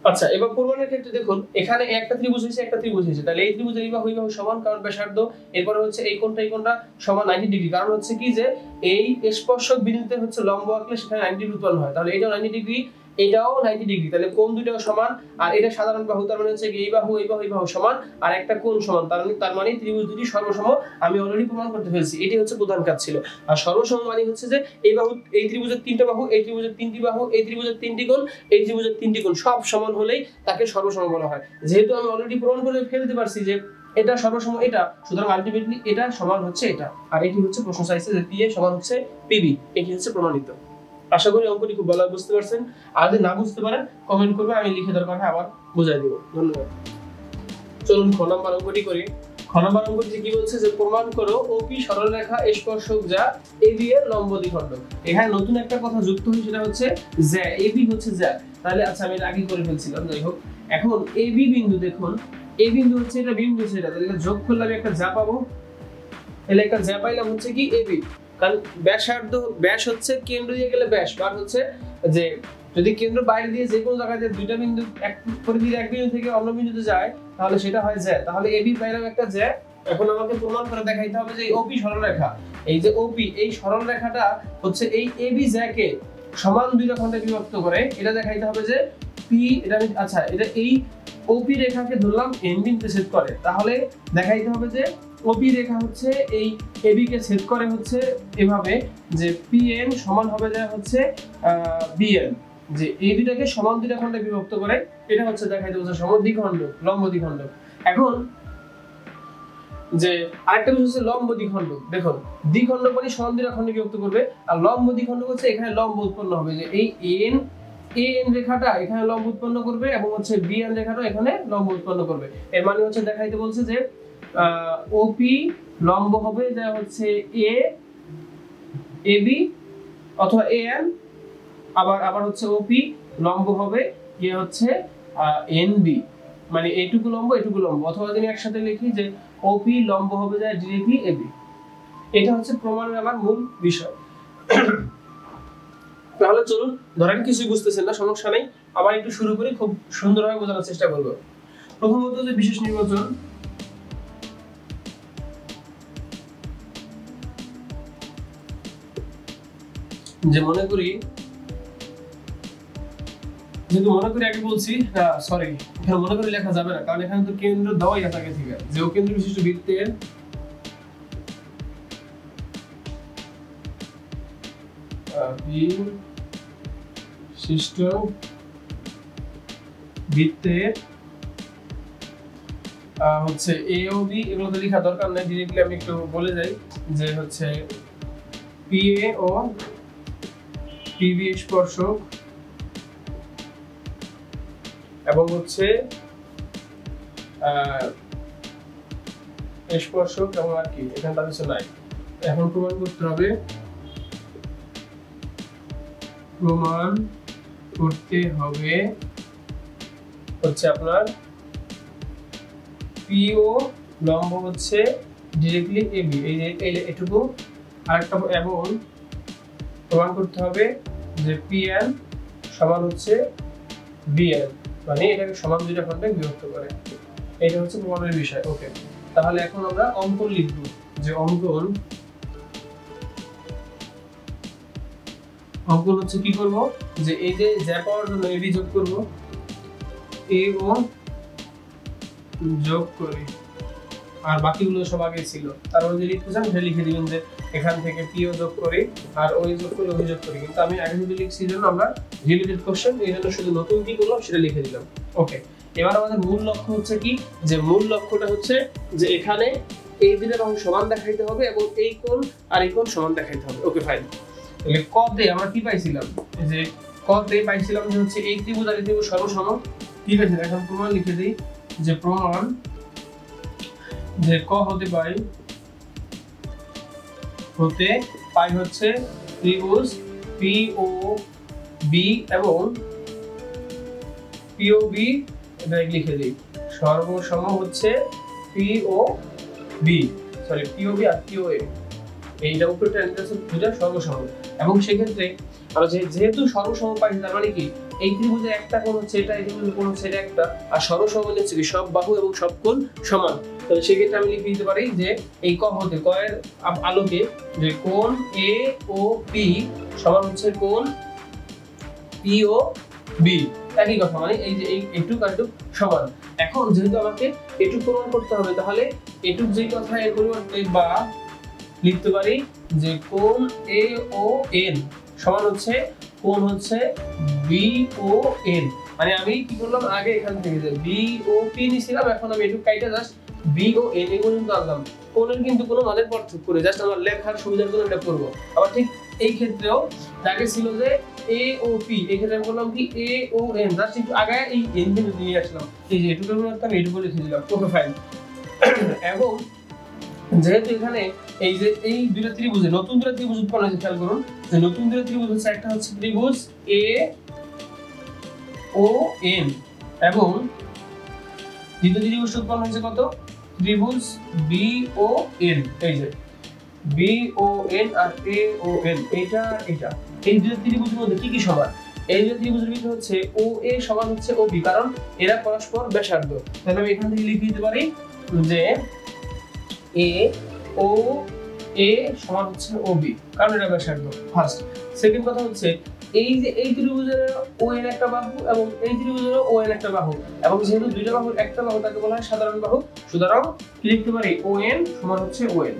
আচ্ছা, এবার প্রমাণের ক্ষেত্রে দেখুন, এখানে একটা ত্রিভুজ হয়েছে, একটা ত্রিভুজ হয়েছে। তাহলে এই ত্রিভুজের এই বাহু সমান, কারণ ব্যাসার্ধ। এরপরে হচ্ছে এই কোণটা সমান 90 ডিগ্রি, কারণ হচ্ছে কি যে এই স্পর্শক বিন্দুতে হচ্ছে লম্ব আঁকলে সেখানে 90 ডিগ্রি উৎপন্ন হয়। তাহলে এটাও 90 ডিগ্রি, এটাও 90 ডিগ্রি। তাহলে কোণ দুটোও সমান। আর এটা সাধারণ বাহু, তার মানে হচ্ছে এই বাহু এই বাহু এই বাহু সমান, আর একটা কোণ সমান। তার মানে ত্রিভুজ দুটি সর্বসম। আমি অলরেডি প্রমাণ করতে ফেলছি। এটি হচ্ছে প্রধান কাজ ছিল। আর সর্বসম মানে হচ্ছে যে এই বাহু, এই ত্রিভুজের তিনটা বাহু, এই ত্রিভুজের তিনটি বাহু, এই ত্রিভুজের তিনটি কোণ, এই ত্রিভুজের তিনটি কোণ সব সমান হলেই তাকে সর্বসম বলা হয়। যেহেতু আমি অলরেডি প্রমাণ করে ফেলতে পারছি যে এটা সর্বসম এটা, সুতরাং আলটিমেটলি এটা সমান হচ্ছে এটা। আর এটি হচ্ছে প্রশ্ন চাইছে যে পি এ সমান হচ্ছে পিবি। এটি হচ্ছে প্রমাণিত। আশা করি অঙ্কটি খুব ভালো বুঝতে পারছেন। আর যদি না বুঝতে পারেন কমেন্ট করবে, আমি লিখে দরকার হয় আবার বুঝাই দেব। ধন্যবাদ। চলুন খ নাম্বার অঙ্কটি করি। খ নাম্বার অঙ্কটি কি বলছে যে প্রমাণ করো ওপি সরলরেখা স্পর্শক যা এবি এর লম্ব দ্বিখণ্ডক। এখানে নতুন একটা কথা যুক্ত হয়েছে, সেটা হচ্ছে জ্যা। এবি হচ্ছে জ্যা। তাহলে আচ্ছা, আমি আগে করে ফেলছিলাম, যাই হোক। এখন এবি বিন্দু দেখুন, এই বিন্দু হচ্ছে এটা, বিন্দু হচ্ছে এটা। তাহলে যোগ করলে আমি একটা জ্যা পাবো। তাহলে একটা জ্যা পাইলাম হচ্ছে কি এবি। কারণ ব্যাসার্ধ, ব্যাস হচ্ছে কেন্দ্র দিয়ে গেলে ব্যাস, বার হচ্ছে যে যদি কেন্দ্র বাইরে দিয়ে যে কোনো জায়গায় দুইটা বিন্দু এক পরিধির এক বিন্দু থেকে অন্য বিন্দুতে যায়, তাহলে সেটা হয় জ্যা। তাহলে এবি পাইলাম একটা জ্যা। এখন আমাকে প্রমাণ করে দেখাইতে হবে যে ওপি সরলরেখা, এই যে ওপি এই সরলরেখাটা হচ্ছে এই এবি জ্যাকে সমান দুইটা খণ্ডে বিভক্ত করে। এটা দেখাইতে হবে যে পি, এটা আচ্ছা, এটা এই ওপি রেখাকে ধরলাম এন বিন্দুতে ছেদ করে। তাহলে দেখাইতে হবে যে ওপি রেখা হচ্ছে এই এবি কে ছেদ করে হচ্ছে এভাবে যে পিএন সমান হবে যা হচ্ছে বিএন, যে এই দুটাকে সমান দুইটা খণ্ডে বিভক্ত করে। এটা হচ্ছে দেখাইতে হচ্ছে সমদ্বিখণ্ডক, লম্ব দ্বিখণ্ডক। এখন যে আরেকটা বিষয় হচ্ছে লম্ব দ্বিখণ্ডক। দেখুন, দ্বিখণ্ডক মানে সমান দুইটা খণ্ডে বিভক্ত করবে, আর লম্ব দ্বিখণ্ডক হচ্ছে এখানে লম্ব উৎপন্ন হবে, যে এই এন এন রেখাটা এখানে লম্ব উৎপন্ন করবে এবং হচ্ছে বিএন রেখাটা এখানে লম্ব উৎপন্ন করবে। এর মানে হচ্ছে দেখাইতে বলছে যে ওপি লম্ব হবে যা হচ্ছে এ এবি অথবা এএন, আবার হচ্ছে ওপি লম্ব হবে ইয়ে হচ্ছে এনবি, মানে এইটুকু লম্ব এটুকু লম্ব। অথবা যদি একসাথে লিখি যে ওপি লম্ব হবে যা ডিরেক্টলি এবি। এটা হচ্ছে প্রমাণের আমার মূল বিষয়। তাহলে চলুন, ধরেন কিছুই বুঝতেছেন না, সমস্যা নেই, আবার একটু শুরু করি, খুব সুন্দরভাবে বোঝানোর চেষ্টা করব। প্রথমত যে বিশেষ নির্বাচন, যে মনে করি, যেহেতু মনে করি আগে বলছি, সরি এখানে মনে করি লেখা যাবে না, কারণ এখানে তো কেন্দ্র দেওয়াই আছে আগে থেকে, যে কেন্দ্র বিশিষ্ট বৃত্তের বিশিষ্ট বৃত্তের হচ্ছে এ ও বি, এগুলো তো লেখা দরকার নেই, ডিরেক্টলি আমি একটু বলে যাই যে হচ্ছে পি এ ও পিবি স্পর্শক এবং হচ্ছে স্পর্শক এবং আর কি এখানে তার কিছু নাই। এখন প্রমাণ করতে হবে, হচ্ছে আপনার পিও লম্ব হচ্ছে ডিরেক্টলি এবি, এই এটুকু আরেকটা, এবং প্রমাণ করতে হবে যে পিএন সমান হচ্ছে বিএন, মানে এটাকে সমান দুইটা খণ্ডে বিভক্ত করে। এটা হচ্ছে প্রমাণের বিষয়। ওকে, তাহলে এখন আমরা অঙ্কন লিখব, যে অঙ্কন হচ্ছে কি করব, যে এই যে পাওয়ার জন্য এবি যোগ করব, এ ও যোগ করি, আর বাকিগুলো সব আগে ছিল। তারপরে যদি লিখতে চান সেটা লিখে দিবেন যে এখান থেকে পিও যোগ করি আর ওই যোগ করি ওই যোগ করি, কিন্তু আমি আগে যদি লিখছি জন্য আমরা রিলেটেড কোশ্চেন, এই জন্য শুধু নতুন কি করলাম সেটা লিখে দিলাম। ওকে, এবার আমাদের মূল লক্ষ্য হচ্ছে কি, যে মূল লক্ষ্যটা হচ্ছে যে এখানে এই দুটো বাহু সমান দেখাইতে হবে এবং এই কোণ আর এই কোণ সমান দেখাইতে হবে। ওকে ফাইন, তাহলে ক দে আমরা কি পাইছিলাম, যে ক দে পাইছিলাম যে হচ্ছে এই ত্রিভুজ আর এই ত্রিভুজ সর্বসম। ঠিক আছে, এখন প্রমাণ লিখে দিই, যে প্রমাণ যে ক হতে পাই হচ্ছে ত্রিভুজ পি ও বি এবং পিও বি, এটা লিখে দিই, সর্বসম হচ্ছে পি ও বি, সরি পিও বি আর পিও এ, এইটা উপরে দুটা সর্বসম। এবং সেক্ষেত্রে আমরা যেহেতু সর্বসম পাইছি, তার মানে কি এই ত্রিভুজের একটা কোণ হচ্ছে এটা, এই ত্রিভুজের কোণ হচ্ছে এটা একটা, আর সর্বসম হচ্ছে কি সব বাহু এবং সব কোণ সমান। তাহলে সেক্ষেত্রে আমি লিখে দিতে পারি যে এই ক হতে, ক এর আলোকে, যে কোণ এ ও পি সমান হচ্ছে কোণ পি ও বি, একই কথা, মানে এই যে এইটুক আর এইটুক সমান। এখন যেহেতু আমাকে এটুক প্রমাণ করতে হবে, তাহলে এটুক যেই কথা এর পরিবর্তে বা লিখতে পারি যে কোণ এ ও এন সমান হচ্ছে কোণ হচ্ছে বি ও এন, মানে আমি কি করলাম আগে এখান থেকে যে বি ও পি নিছিলাম, এখন আমি এটুক কাইটা জাস্ট বি ও এন এই পর্যন্ত আনলাম। কোণের কিন্তু কোনো মানের পার্থক্য করে, জাস্ট আমার লেখার সুবিধার জন্য এটা করবো। আবার ঠিক এই ক্ষেত্রেও আগে ছিল যে এ ও পি, এই ক্ষেত্রে আমি বললাম কি এ ও এন, জাস্ট একটু আগে এই এন কিন্তু নিয়ে আসলাম, এই যে এটুকুর মধ্যে আমি এটুকু লিখে দিলাম। ওকে ফাইন, এবং যেহেতু এখানে এই যে এই দুটো ত্রিভুজে নতুন দুটো ত্রিভুজ উৎপন্ন হয়েছে, খেয়াল করুন যে নতুন দুটো ত্রিভুজ হচ্ছে, একটা হচ্ছে ত্রিভুজ এ ও এন এবং দ্বিতীয় ত্রিভুজ উৎপন্ন হয়েছে কত, ত্রিভুজ বি ও এন, এই যে বি ও এন আর এ ও এন, এটা এটা এই দুটো ত্রিভুজের মধ্যে কি কি সমান, এই দুটো ত্রিভুজের ভিতরে হচ্ছে ও এ সমান হচ্ছে ও বি, কারণ এরা পরস্পর ব্যাসার্ধ। তাহলে আমি এখান থেকে লিখে দিতে পারি যে এ ও এ সমান হচ্ছে ও বি, কারণ এটা ব্যাসার্ধ। ফার্স্ট। সেকেন্ড কথা হচ্ছে এই যে এই ত্রিভুজের ও এন একটা বাহু এবং এই ত্রিভুজের ও এন একটা বাহু, এবং যেহেতু দুইটা বাহুর একটা বাহু তাকে বলা হয় সাধারণ বাহু, সুতরাং কি লিখতে পারি ও এন সমান হচ্ছে ও এন।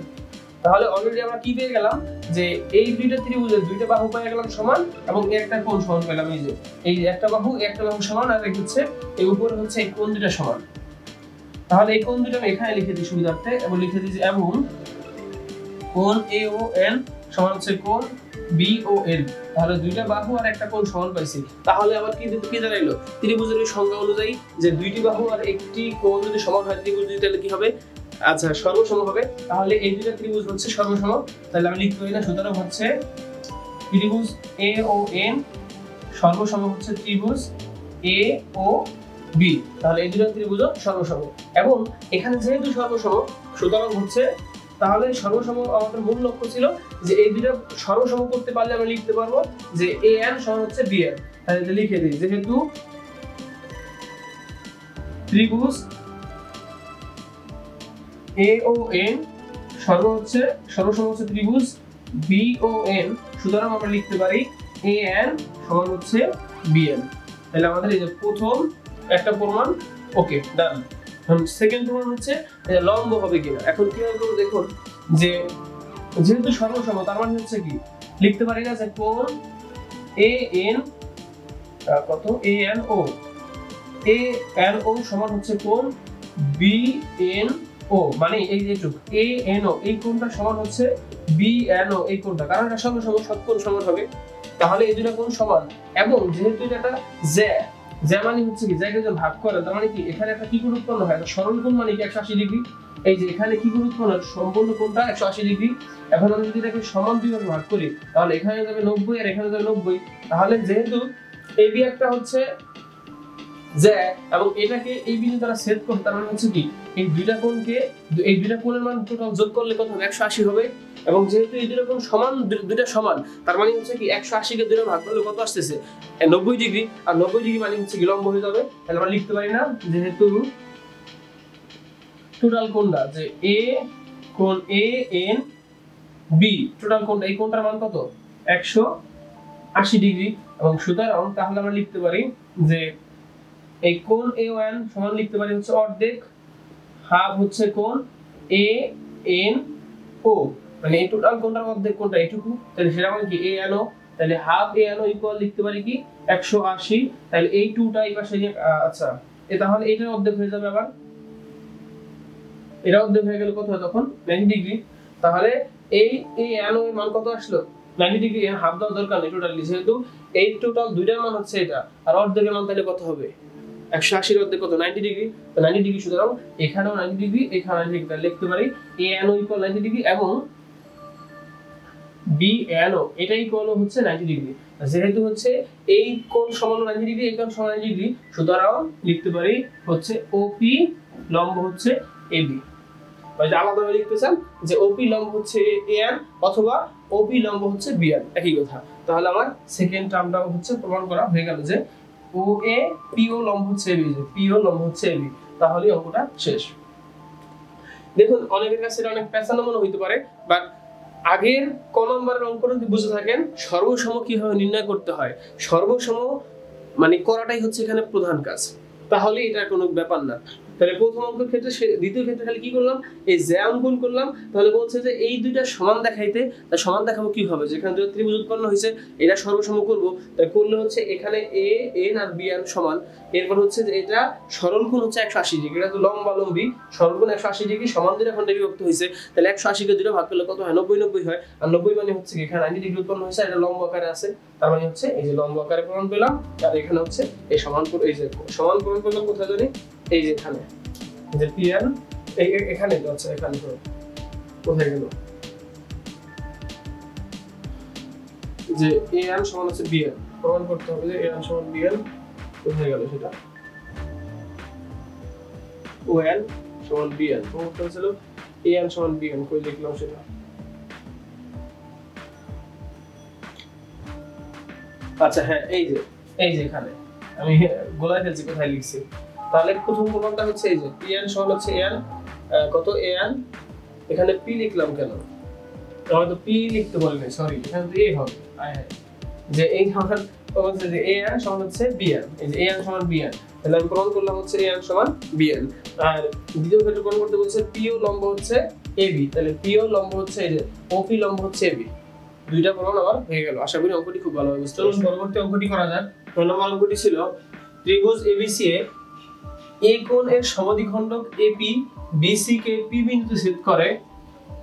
তাহলে অলরেডি আমরা কি পেয়ে গেলাম, যে এই দুইটা ত্রিভুজের দুইটা বাহু পেয়ে গেলাম সমান, এবং একটা কোণ সমান পেলাম, এই যে এই একটা বাহু সমান, আর হচ্ছে এই উপরে হচ্ছে এই কোণ দুটো সমান। তাহলে এই কোণ দুটো আমি এখানে লিখে দিই সুবিধার্থে, এবং লিখে দিই যে এবং কোণ এ ও এন সমান হচ্ছে কোণ বি ও এন। তাহলে দুইটা বাহু আর একটা কোণ সমান পাইছি। তাহলে আবার কি দাঁড়াইলো, ত্রিভুজের সংজ্ঞা অনুযায়ী যে দুইটি বাহু আর একটি কোণ যদি সমান হয়, ত্রিভুজ দুই, তাহলে কি হবে, আচ্ছা সর্বসম হবে। তাহলে এই দুইটা ত্রিভুজ হচ্ছে সর্বসম, তাহলে আমি লিখতে পারি না, সুতরাং হচ্ছে ত্রিভুজ এ ও এন সর্বসম হচ্ছে ত্রিভুজ এ ও বি। তাহলে এই দুটো ত্রিভুজ সর্বসম, এবং এখানে যেহেতু সর্বসম, সুতরাং হচ্ছে তাহলে সর্বসম আমাদের মূল লক্ষ্য ছিল যে এই দুটো সর্বসম করতে পারলে আমরা লিখতে পারবো যে এ এন সমান হচ্ছে বি এন। তাহলে লিখে দিই, যেহেতু ত্রিভুজ এ ও এন সর্বসম হচ্ছে ত্রিভুজ বি ও এন, সুতরাং আমরা লিখতে পারি এ এন সমান হচ্ছে বি এন। তাহলে আমাদের এই যে প্রথম একটা প্রমাণ ওকে ডান। সেকেন্ড প্রমাণ হচ্ছে লম্ব হবে কিনা। এখন কিভাবে করব দেখুন, যে যেহেতু সর্বসম, তার মানে হচ্ছে কি লিখতে পারি না যে কোণ এ এন কত এ এন ও সমান হচ্ছে কোণ বি এন ও, মানে এই যে এ এন ও এই কোণটা সমান হচ্ছে বি এন ও এই কোণটা, কারণ এর সঙ্গে সঙ্গে সব কোণ সমান হবে। তাহলে এই দুটো কোণ সমান, এবং যেহেতু এটা জ্যা মানে হচ্ছে কি জ্যাকে যদি ভাগ করে, তার মানে কি এখানে একটা কি কোণ উৎপন্ন হয়, সরল কোণ মানে কি 180 ডিগ্রি। এই যে এখানে কি কোণ উৎপন্ন হয়, সম্পূর্ণ কোণটা 180 ডিগ্রি। এখন আমি যদি এটাকে সমান দুই ভাগে ভাগ করি, তাহলে এখানে যাবে 90 আর এখানে যাবে 90। তাহলে যেহেতু এবি একটা হচ্ছে জ্যা এবং এটাকে এই বিন্দু দ্বারা ছেদ করে, তার মানে হচ্ছে কি এই দুইটা কোণের মান টোটাল যোগ করলে কত হবে, 180 হবে। এবং যেহেতু এই দুটো কোণ সমান, দুইটা সমান, তার মানে হচ্ছে কি 180 কে দুইটা ভাগ করলে কত আসতেছে, 90 ডিগ্রি। আর 90 ডিগ্রি মানে হচ্ছে কি লম্ব হয়ে যাবে। তাহলে আমরা লিখতে পারি না, যেহেতু টোটাল কোণটা যে এ কোণ এ এন বি, টোটাল কোণটা এই কোণটার মান কত, 180 ডিগ্রি। এবং সুতরাং তাহলে আমরা লিখতে পারি যে এই কোণ A1 সমান লিখতে পারি হচ্ছে অর্ধেক হাফ হচ্ছে কোণ এ এন ও, মানে এই টোটাল কোণটার অর্ধেক কোণটা এটুকু। তাহলে সেটা মানে কি এ এন ও, তাহলে half A N O equal লিখতে পারি কি 180। তাহলে এই টুটা এই পাশে আচ্ছা তাহলে এটার অর্ধেক হয়ে যাবে, আবার এটা অর্ধেক হয়ে গেলে কত হয় তখন 90 ডিগ্রি। তাহলে এই এ এন ও এর মান কত আসলো 90 ডিগ্রি। হাফ দেওয়ার দরকার নেই, টোটালি যেহেতু এই টোটাল দুইটার মান হচ্ছে এটা, আর অর্ধেকের মান তাহলে কত হবে, 180 এর অর্ধেক কত 90 ডিগ্রি। তো 90 ডিগ্রি, সুতরাং এখানেও 90 ডিগ্রি, এখানেও 90 ডিগ্রি। তাহলে লিখতে পারি A N O equal 90 degree এবং বি এন ও এটা ইকুয়াল হচ্ছে 90 ডিগ্রি। যেহেতু হচ্ছে এই কোণ সমান 90 ডিগ্রি, এই কোণ সমান 90 ডিগ্রি, সুতরাং লিখতে পারি হচ্ছে ওপি লম্ব হচ্ছে এবি। মানে আলাদাভাবে লিখতে চান যে ওপি লম্ব হচ্ছে এএন অথবা ওপি লম্ব হচ্ছে বিএন, একই কথা। তাহলে আমার সেকেন্ড টার্মটা হচ্ছে প্রমাণ করা হয়ে গেল যে ও এ পিও লম্ব হচ্ছে এবি, যে পিও লম্ব হচ্ছে এবি। তাহলে অঙ্কটা শেষ। দেখুন অনেকের কাছে এটা অনেক পেছানো মনে হইতে পারে, বাট আগের ক নম্বরের অঙ্কটা যদি বুঝে থাকেন সর্বসম কিভাবে নির্ণয় করতে হয়, সর্বসম মানে করাটাই হচ্ছে এখানে প্রধান কাজ, তাহলে এটা কোনো ব্যাপার না। তাহলে প্রথম অঙ্কের ক্ষেত্রে দ্বিতীয় ক্ষেত্রে খালি কি করলাম, এই জ্যা অঙ্কন করলাম। তাহলে বলছে যে এই দুইটা সমান দেখাইতে, তা সমান দেখাবো কিভাবে, যেখানে দুটো ত্রিভুজ উৎপন্ন হয়েছে এটা সর্বসম করব। তাই করলে হচ্ছে এখানে এ এন আর বি এন সমান, এরপর হচ্ছে যে এটা সরল কোণ হচ্ছে 180 ডিগ্রি, এটা তো লম্বালম্বী, সরল কোণ 180 ডিগ্রি, সমান দুইটা খণ্ডে বিভক্ত হয়েছে। তাহলে 180 কে দুটো ভাগ করলে কত হয়, 90 90 হয়। আর 90 মানে হচ্ছে এখানে 90 ডিগ্রি উৎপন্ন হয়েছে, এটা লম্ব আকারে আছে, তার মানে হচ্ছে এই যে লম্ব আকারে প্রমাণ পেলাম। আর এখানে হচ্ছে এই সমান কোণ, এই যে সমান প্রমাণ করলাম কোথায় জানি, এই যে এখানে যে পিএন এখানে তো আছে, এখানে তো কোথায় গেল, যে এএন সমান হচ্ছে বিএন, প্রমাণ করতে হবে যে এএন সমান বিএন, কোথায় গেল সেটা, ওএন সমান বিএন, প্রমাণ করতে হয়েছিল এএন সমান বিএন, কই লিখলাম সেটা, আচ্ছা হ্যাঁ এই যে এখানে আমি গোলায় ফেলছি, কোথায় লিখছি। তাহলে প্রথম প্রমাণটা হচ্ছে এই যে পিএন সমান হচ্ছে এন কত এন, এখানে পি লিখলাম কেন, আমি তো পি লিখতে বলিনি, সরি, এখানে তো এ হবে, যে এই সমান বলছে যে এন সমান হচ্ছে বিএন, এই যে এন সমান বিএন। তাহলে আমি প্রমাণ করলাম হচ্ছে এন সমান বিএন। আর দ্বিতীয় ক্ষেত্রে প্রমাণ করতে বলছে পিও লম্ব হচ্ছে এবি, তাহলে পিও লম্ব হচ্ছে এই যে ওপি লম্ব হচ্ছে এবি। দুইটা প্রমাণ আমার হয়ে গেল। আশা করি অঙ্কটি খুব ভালোভাবে বুঝতে পারছেন। পরবর্তী অঙ্কটি করা যাক। নম্বর অঙ্কটি ছিল ত্রিভুজ এবিসি এ এ কোণ এর সমদ্বিখণ্ডক এপি বিসি কে পি বিন্দুতে ছেদ করে।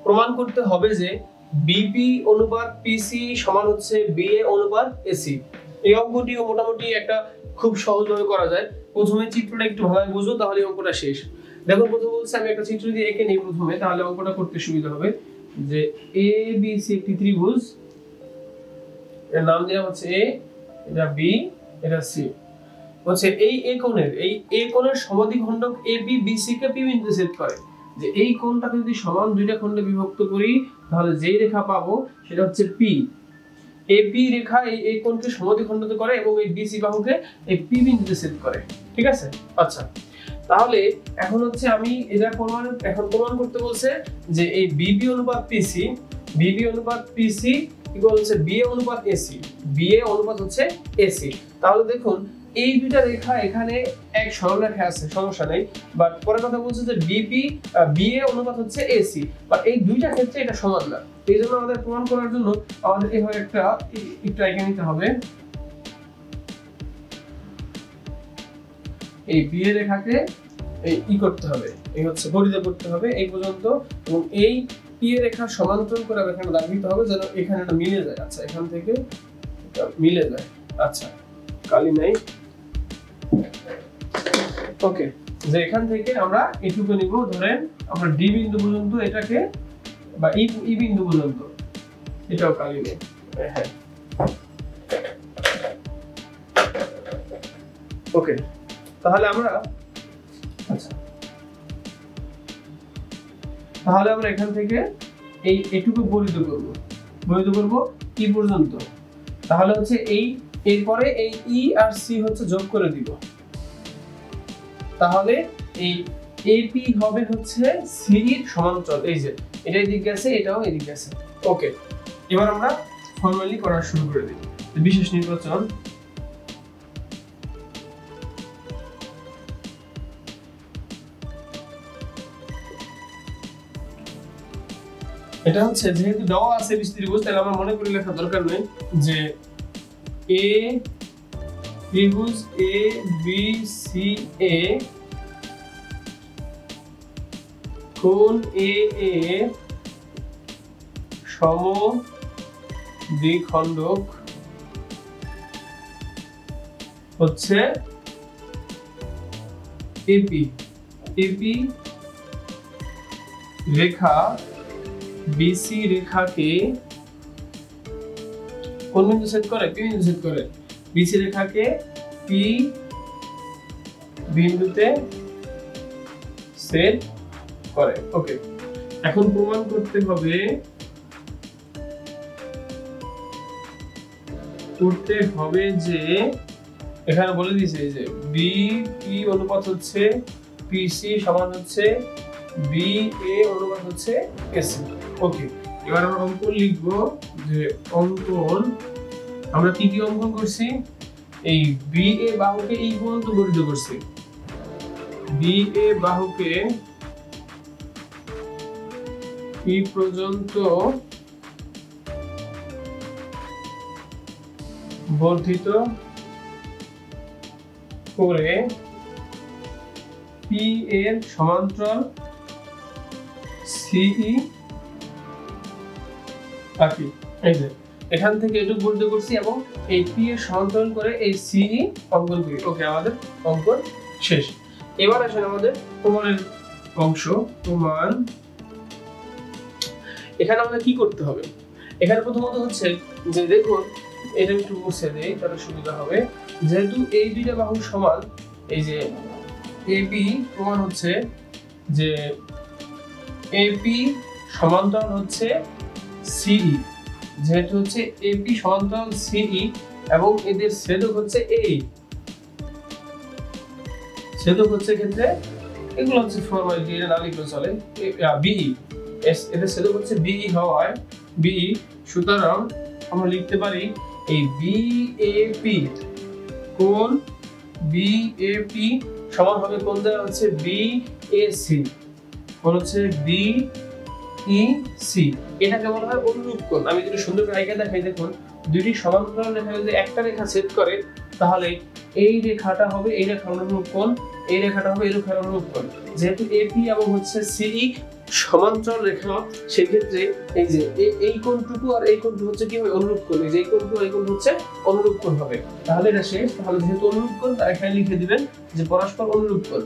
প্রমাণ করতে হবে যে বিপি অনুপাত পিসি সমান হচ্ছে বিএ অনুপাত এসি। এই অঙ্কটিও মোটামুটি একটা খুব সহজভাবে করা যায়। প্রথমে চিত্রটা একটু ভালোভাবে বুঝো, তাহলে অঙ্কটা শেষ। দেখো প্রথমে বলছে আমি একটা চিত্র দিয়ে এঁকে নেই প্রথমে, তাহলে অঙ্কটা করতে সুবিধা হবে। যে এ বি সি একটি ত্রিভুজ, এর নাম দেওয়া হচ্ছে এ, এটা বি, এটা সি। বলছে এই এ কোণের সমদ্বিখণ্ডক এবি বিসি কে পি বিন্দুতে ছেদ করে। যে এই কোণটাকে যদি সমান দুইটা খণ্ডে বিভক্ত করি, তাহলে যেই রেখা পাবো সেটা হচ্ছে পি। এপি রেখা এই কোণকে সমদ্বিখণ্ডিত করে এবং এই বিসি বাহুকে এই পি বিন্দুতে ছেদ করে, ঠিক আছে। আচ্ছা, তাহলে এখন হচ্ছে আমি এটা প্রমাণ করতে বলছে যে এই বিবি অনুপাত পিসি ইকুয়াল হচ্ছে বিএ অনুপাত এসি, বিএ অনুপাত হচ্ছে এসি। তাহলে দেখুন এই দুইটা রেখা এখানে এক সরল রেখা আছে, সমস্যা নেই, বাট পরের কথা বলছে যে বিএ অনুপাত হচ্ছে এসি, বাট এই দুইটা ক্ষেত্রে এটা সমান না। এই জন্য আমাদের প্রমাণ করার জন্য আমাদের এইভাবে একটা একটু আইডিয়া নিতে হবে। এই বি এর রেখাকে এই করতে হবে, এই হচ্ছে বর্ধিত করতে হবে এই পর্যন্ত, এবং এই পি এর রেখার সমান্তরাল করে এখানে দাগ দিতে হবে যেন এখানে এটা মিলে যায়। আচ্ছা, এখান থেকে এটা মিলে যায়। আচ্ছা, কালি নাই। ওকে, যে এখান থেকে আমরা এটুকু নিব, ধরেন আমরা ডি বিন্দু পর্যন্ত এটাকে, বা ই বিন্দু পর্যন্ত, এটাও কালি নেই। হ্যাঁ, ওকে, তাহলে আমরা এখান থেকে এইটুকু বর্ধিত করব ই পর্যন্ত। তাহলে হচ্ছে এরপরে এই ই আর সি হচ্ছে যোগ করে দিব। তাহলে এই এপি হবে হচ্ছে সি এর সমান্তরাল। এই যে এটা এদিক গেছে, এটাও এদিক গেছে। ওকে, এবার আমরা ফর্মালি করা শুরু করে দিই। বিশেষ নির্বাচন, এটা হচ্ছে যেহেতু দেওয়া আছে বিশ ত্রিভুজ, তাহলে আমার মনে করে লেখার দরকার নেই যে এ ত্রিভুজ এ বি সি এ কোণ এ এ সমদ্বিখণ্ডক হচ্ছে এপি। এপি রেখা বিসি রেখাকে কোন বিন্দু ছেদ করে? পি বিন্দু ছেদ করে। বিসি রেখাকে পি বিন্দুতে ছেদ করে। ওকে, এখন প্রমাণ করতে হবে যে এখানে বলে দিয়েছে যে বি পি অনুপাত হচ্ছে পিসি সমান হচ্ছে বি এ অনুপাত হচ্ছে এসি। ওকে, এবার আমরা অঙ্কন লিখবো যে অঙ্কন আমরা কি কি অঙ্কন করছি? এই বি এ বাহুকে এই পর্যন্ত বর্ধিত করছি। বি এ বাহুকে এই পর্যন্ত বর্ধিত করে পি এর সমান্তরাল সিই আঁকি। এই যে এখান থেকে এটুকু বর্ধিত করছি এবং এই পি এর সমান্তরাল করে এই সিই অঙ্কন করি। ওকে, আমাদের অঙ্কন শেষ। এবার আসেন আমাদের প্রমাণের অংশ। প্রমাণ, এখানে আমাদের কি করতে হবে? এখানে প্রথমত হচ্ছে যে দেখুন, এটা একটু মুছে দেই তাহলে সুবিধা হবে। যেহেতু এই দুইটা বাহু সমান, এই যে এবি প্রমাণ হচ্ছে যে এপি সমান্তরাল হচ্ছে সিই। যেহেতু হচ্ছে এপি সমান্তরাল সিই এবং এদের ছেদক হচ্ছে এই ছেদক হচ্ছে ক্ষেত্রে এগুলো হচ্ছে ফর্মালিটি, এটা না লিখলে চলে। বিই এদের ছেদক হচ্ছে বিই হওয়ায় বিই, সুতরাং আমরা লিখতে পারি এই বিএপি কোণ বিএপি সমান হবে কোণ দেওয়া হচ্ছে বিএসি, কোণ হচ্ছে বিইসি। এটাকে বলা হয় অনুরূপ কোণ। আমি যদি সুন্দর করে আইকা দেখাই, দেখুন দুইটি সমান্তরাল রেখা যদি একটা রেখা ছেদ করে তাহলে এই রেখাটা হবে এই রেখার অনুরূপ কোণ, এই রেখাটা হবে এই রেখার অনুরূপ কোণ। যেহেতু এপি এবং হচ্ছে সিই সমান্তরাল রেখা, সেই ক্ষেত্রে এই যে এই কোণটুকু আর এই কোণটুকু হচ্ছে কি হবে? অনুরূপ কোণ। এই যে এই কোণটুকু এই কোণ হচ্ছে অনুরূপ কোণ হবে। তাহলে এটা শেষ। তাহলে যেহেতু অনুরূপ কোণ, তাই এখানে লিখে দিবেন যে পরস্পর অনুরূপ কোণ,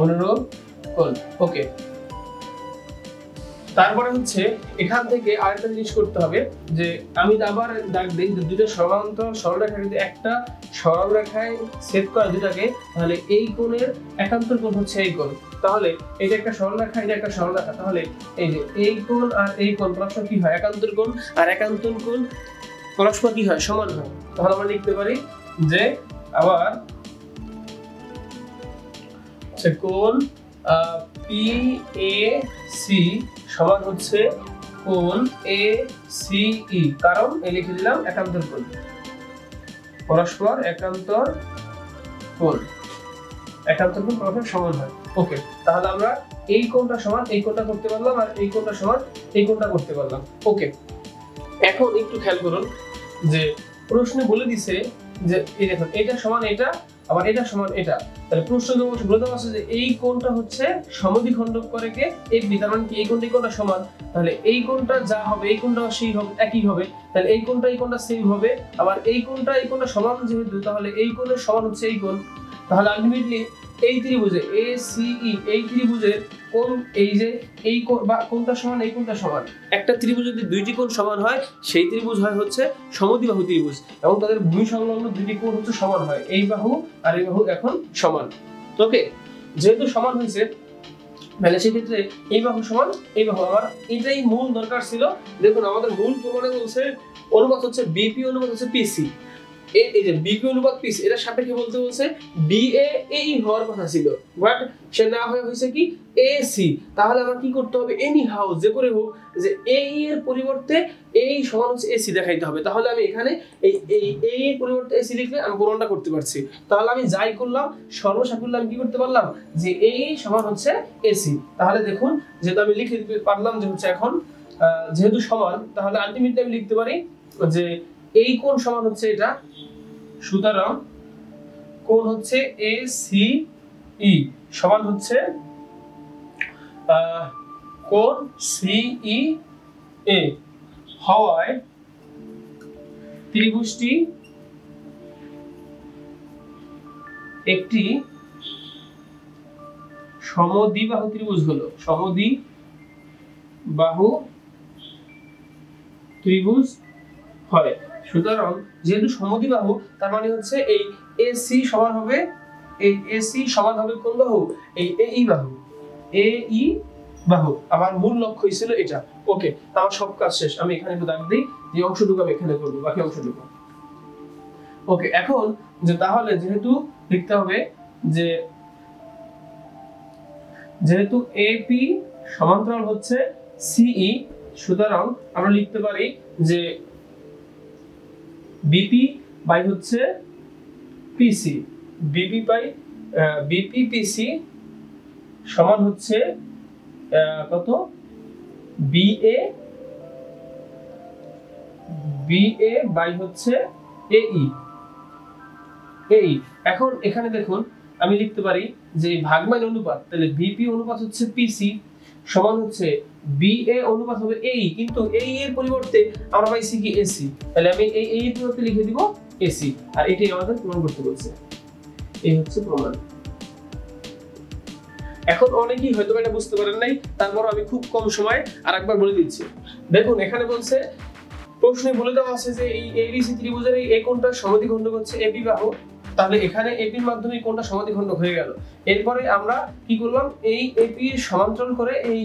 অনুরূপ কোণ। ওকে, তারপরে হচ্ছে এখান থেকে আরেকটা জিনিস করতে হবে যে আমি আবার দাগ দিই যে দুটো সমান্তরাল সরলরেখা যদি একটা সরলরেখায় ছেদ করে দুটাকে, তাহলে এই কোণের একান্তর কোণ হচ্ছে এই কোণ। তাহলে এটা একটা সরলরেখা, এটা একটা সরলরেখা, তাহলে এই যে এই কোণ আর এই কোণ পরস্পর কি হয়? একান্তর কোণ। আর একান্তর কোণ পরস্পর কি হয়? সমান হয়। তাহলে আমরা লিখতে পারি যে আবার কোণ পিএসি সমান হচ্ছে কোণ এসিই, কারণ এই লিখে দিলাম একান্তর কোণ, পরস্পর একান্তর কোণ, একান্তর কোণ পরস্পর সমান হয়। ওকে, তাহলে আমরা এই কোণটা সমান এই কোণটা করতে পারলাম, আর এই কোণটা সমান এই কোণটা করতে পারলাম। ওকে, এখন একটু খেয়াল করুন যে প্রশ্নে বলে দিছে যে এই দেখুন এটা সমান এটা, আবার এটা সমান এটা। তাহলে প্রশ্ন বলে দেওয়া আছে যে এই কোণটা হচ্ছে সমদ্বিখণ্ডক করে কে AB, তার মানে কি এই কোণটা সমান। তাহলে এই কোণটা যা হবে এই কোণটা সেই হবে, একই হবে। তাহলে এই কোণটা সেম হবে, আবার এই কোণটা সমান যেহেতু, তাহলে এই কোণের সমান হচ্ছে এই কোণ। তাহলে আলটিমেটলি এই ত্রিভুজে ACE, এই ত্রিভুজের কোণ, এই যে এই কোণটা সমান এই কোণটা সমান, একটা ত্রিভুজ যদি দুইটি কোণ সমান হয় সেই ত্রিভুজ হয় হচ্ছে সমদ্বিবাহু ত্রিভুজ, এবং তাদের ভূমি সংলগ্ন দুইটি কোণ হচ্ছে সমান হয়, এই বাহু আর এই বাহু এখন সমান। ওকে, যেহেতু সমান হয়েছে তাহলে সেক্ষেত্রে এই বাহু সমান এই বাহু। আমার এটাই মূল দরকার ছিল। দেখুন আমাদের মূল প্রমাণে বলছে অনুপাত হচ্ছে বিপি অনুপাত হচ্ছে পিসি। এই যে বিপি অনুপাত পিসি এর সাপেক্ষে বলতে বলছে বিএ এই হওয়ার কথা ছিল, বাট সে না হয়েছে কি এসি। তাহলে আমার কি করতে হবে, এনি হাউ যে করে হোক যে এই এর পরিবর্তে এই সমান হচ্ছে এসি দেখাইতে হবে। তাহলে আমি এখানে এই এর পরিবর্তে এসি লিখলে আমি প্রমাণটা করতে পারছি। তাহলে আমি যাই করলাম সর্বসাকুল্যে আমি কি করতে পারলাম যে এই সমান হচ্ছে এসি। তাহলে দেখুন যেহেতু আমি লিখে দিতে পারলাম যে হচ্ছে এখন যেহেতু সমান, তাহলে আলটিমেটলি আমি লিখতে পারি যে এই কোণ সমান হচ্ছে এটা, সুতরাং কোণ হচ্ছে ACE সমান হচ্ছে কোণ CEA হওয়ায় ত্রিভুজটি একটি সমদ্বিবাহু ত্রিভুজ হলো, সমদ্বিবাহু ত্রিভুজ হয়। সুতরাং যেহেতু সমদ্বিবাহু তার মানে হচ্ছে এই AC সমান হবে, এই AC সমান হবে কোন বাহু, এই AE বাহু, AE বাহু। আমার মূল লক্ষ্য ছিল এটা। ওকে, আমার সব কাজ শেষ। আমি এখানে একটু দাগ দিই, যে অংশটুকু আমি এখানে করব, বাকি অংশটুকু। ওকে, এখন যে তাহলে যেহেতু লিখতে হবে যে যেহেতু AP সমান্তরাল হচ্ছে CE, সুতরাং আমরা লিখতে পারি যে BP বাই হচ্ছে PC, BP PC সমান হচ্ছে কত, BA বাই হচ্ছে AE। এখন এখানে দেখুন আমি লিখতে পারি যে ভাগমান অনুপাত, তাহলে BP অনুপাত হচ্ছে PC সমান হচ্ছে BA অনুপাত হবে AE, কিন্তু AE এর পরিবর্তে আমরা পাইছি কি AC। তাহলে আমি এই এর পরিবর্তে লিখে দিব AC, আর এটাই আমাদের প্রমাণ করতে বলছে। এই হচ্ছে প্রমাণ। এখন অনেকেই হয়তো এটা বুঝতে পারেন নাই, তারপর আমি খুব কম সময় আরেকবার বলে দিচ্ছি। দেখুন এখানে বলছে প্রশ্নে বলে দেওয়া আছে যে এই ABC ত্রিভুজের এই কোণটা সমদ্বিখণ্ডক হচ্ছে AB বাহু। তাহলে এখানে AP এর মাধ্যমে কোণটা সমদ্বিখণ্ডক হয়ে গেল। এরপরে আমরা কি করলাম, এই AP সমান্তরাল করে এই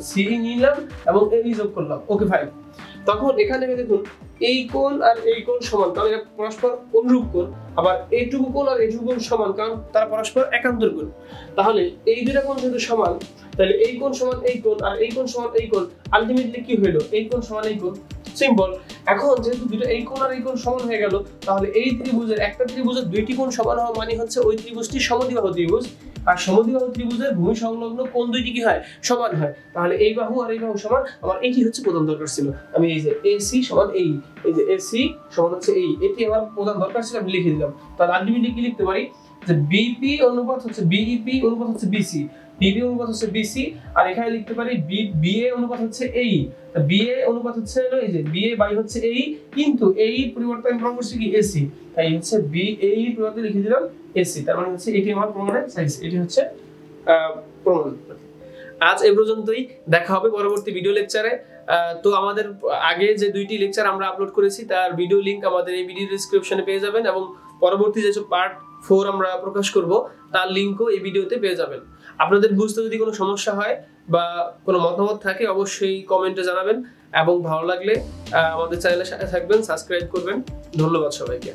CE নিলাম এবং AE যোগ করলাম। Okay fine. তখন এখানে দেখুন এই কোণ আর এই কোণ সমান, তাহলে এটা পরস্পর অনুরূপ কোণ। আবার এইটুকু কোণ আর এইটুকু কোণ সমান, কারণ তারা পরস্পর একান্তর কোণ। তাহলে এই দুটো কোণ যেহেতু সমান, তাহলে এই কোণ সমান এই কোণ আর এই কোণ সমান এই কোণ, আলটিমেটলি কি হলো, এই কোণ সমান এই কোণ। সিম্পল। এখন যেহেতু দুটো এই কোণ আর এই কোণ সমান হয়ে গেল, তাহলে এই ত্রিভুজের একটা ত্রিভুজের দুইটি কোণ সমান হওয়া মানে হচ্ছে ওই ত্রিভুজটি সমদ্বিবাহু ত্রিভুজ, আর সমদ্বিবাহু ত্রিভুজের ভূমি সংলগ্ন কোণ দুইটি কি হয়, সমান হয়। তাহলে এই বাহু আর এই বাহু সমান। আমার এটি হচ্ছে প্রধান দরকার ছিল। আমি এই যে AC সমান এই যে AC সমান হচ্ছে এই, এটি আমার প্রধান দরকার ছিল, আমি লিখে দিলাম। তাহলে আলটিমেটলি কি লিখতে পারি যে BP অনুপাত হচ্ছে BEP অনুপাত হচ্ছে BC, BB অনুপাত হচ্ছে BC, আর এখানে লিখতে পারি BA অনুপাত হচ্ছে AE। BA অনুপাত হচ্ছে এই যে BA বাই হচ্ছে AE, কিন্তু AE পরিবর্তে আমি প্রমাণ করছি কি AC, তাই হচ্ছে BAE পরিবর্তে লিখে দিলাম AC। তার মানে হচ্ছে এটি আমার প্রমাণের সাইজ, এটি হচ্ছে প্রমাণ। আজ এই পর্যন্তই, দেখা হবে পরবর্তী ভিডিও লেকচারে। তো আমাদের আগে যে দুইটি লেকচার আমরা আপলোড করেছি তার ভিডিও লিংক আমাদের এই ভিডিও ডেসক্রিপশনে পেয়ে যাবেন, এবং পরবর্তী যে পার্ট 4 আমরা প্রকাশ করব তার লিংকও এই ভিডিওতে পেয়ে যাবেন। আপনাদের বুঝতে যদি কোনো সমস্যা হয় বা কোনো মতামত থাকে অবশ্যই কমেন্টে জানাবেন, এবং ভালো লাগলে আমাদের চ্যানেলের সাথে থাকবেন, সাবস্ক্রাইব করবেন। ধন্যবাদ সবাইকে।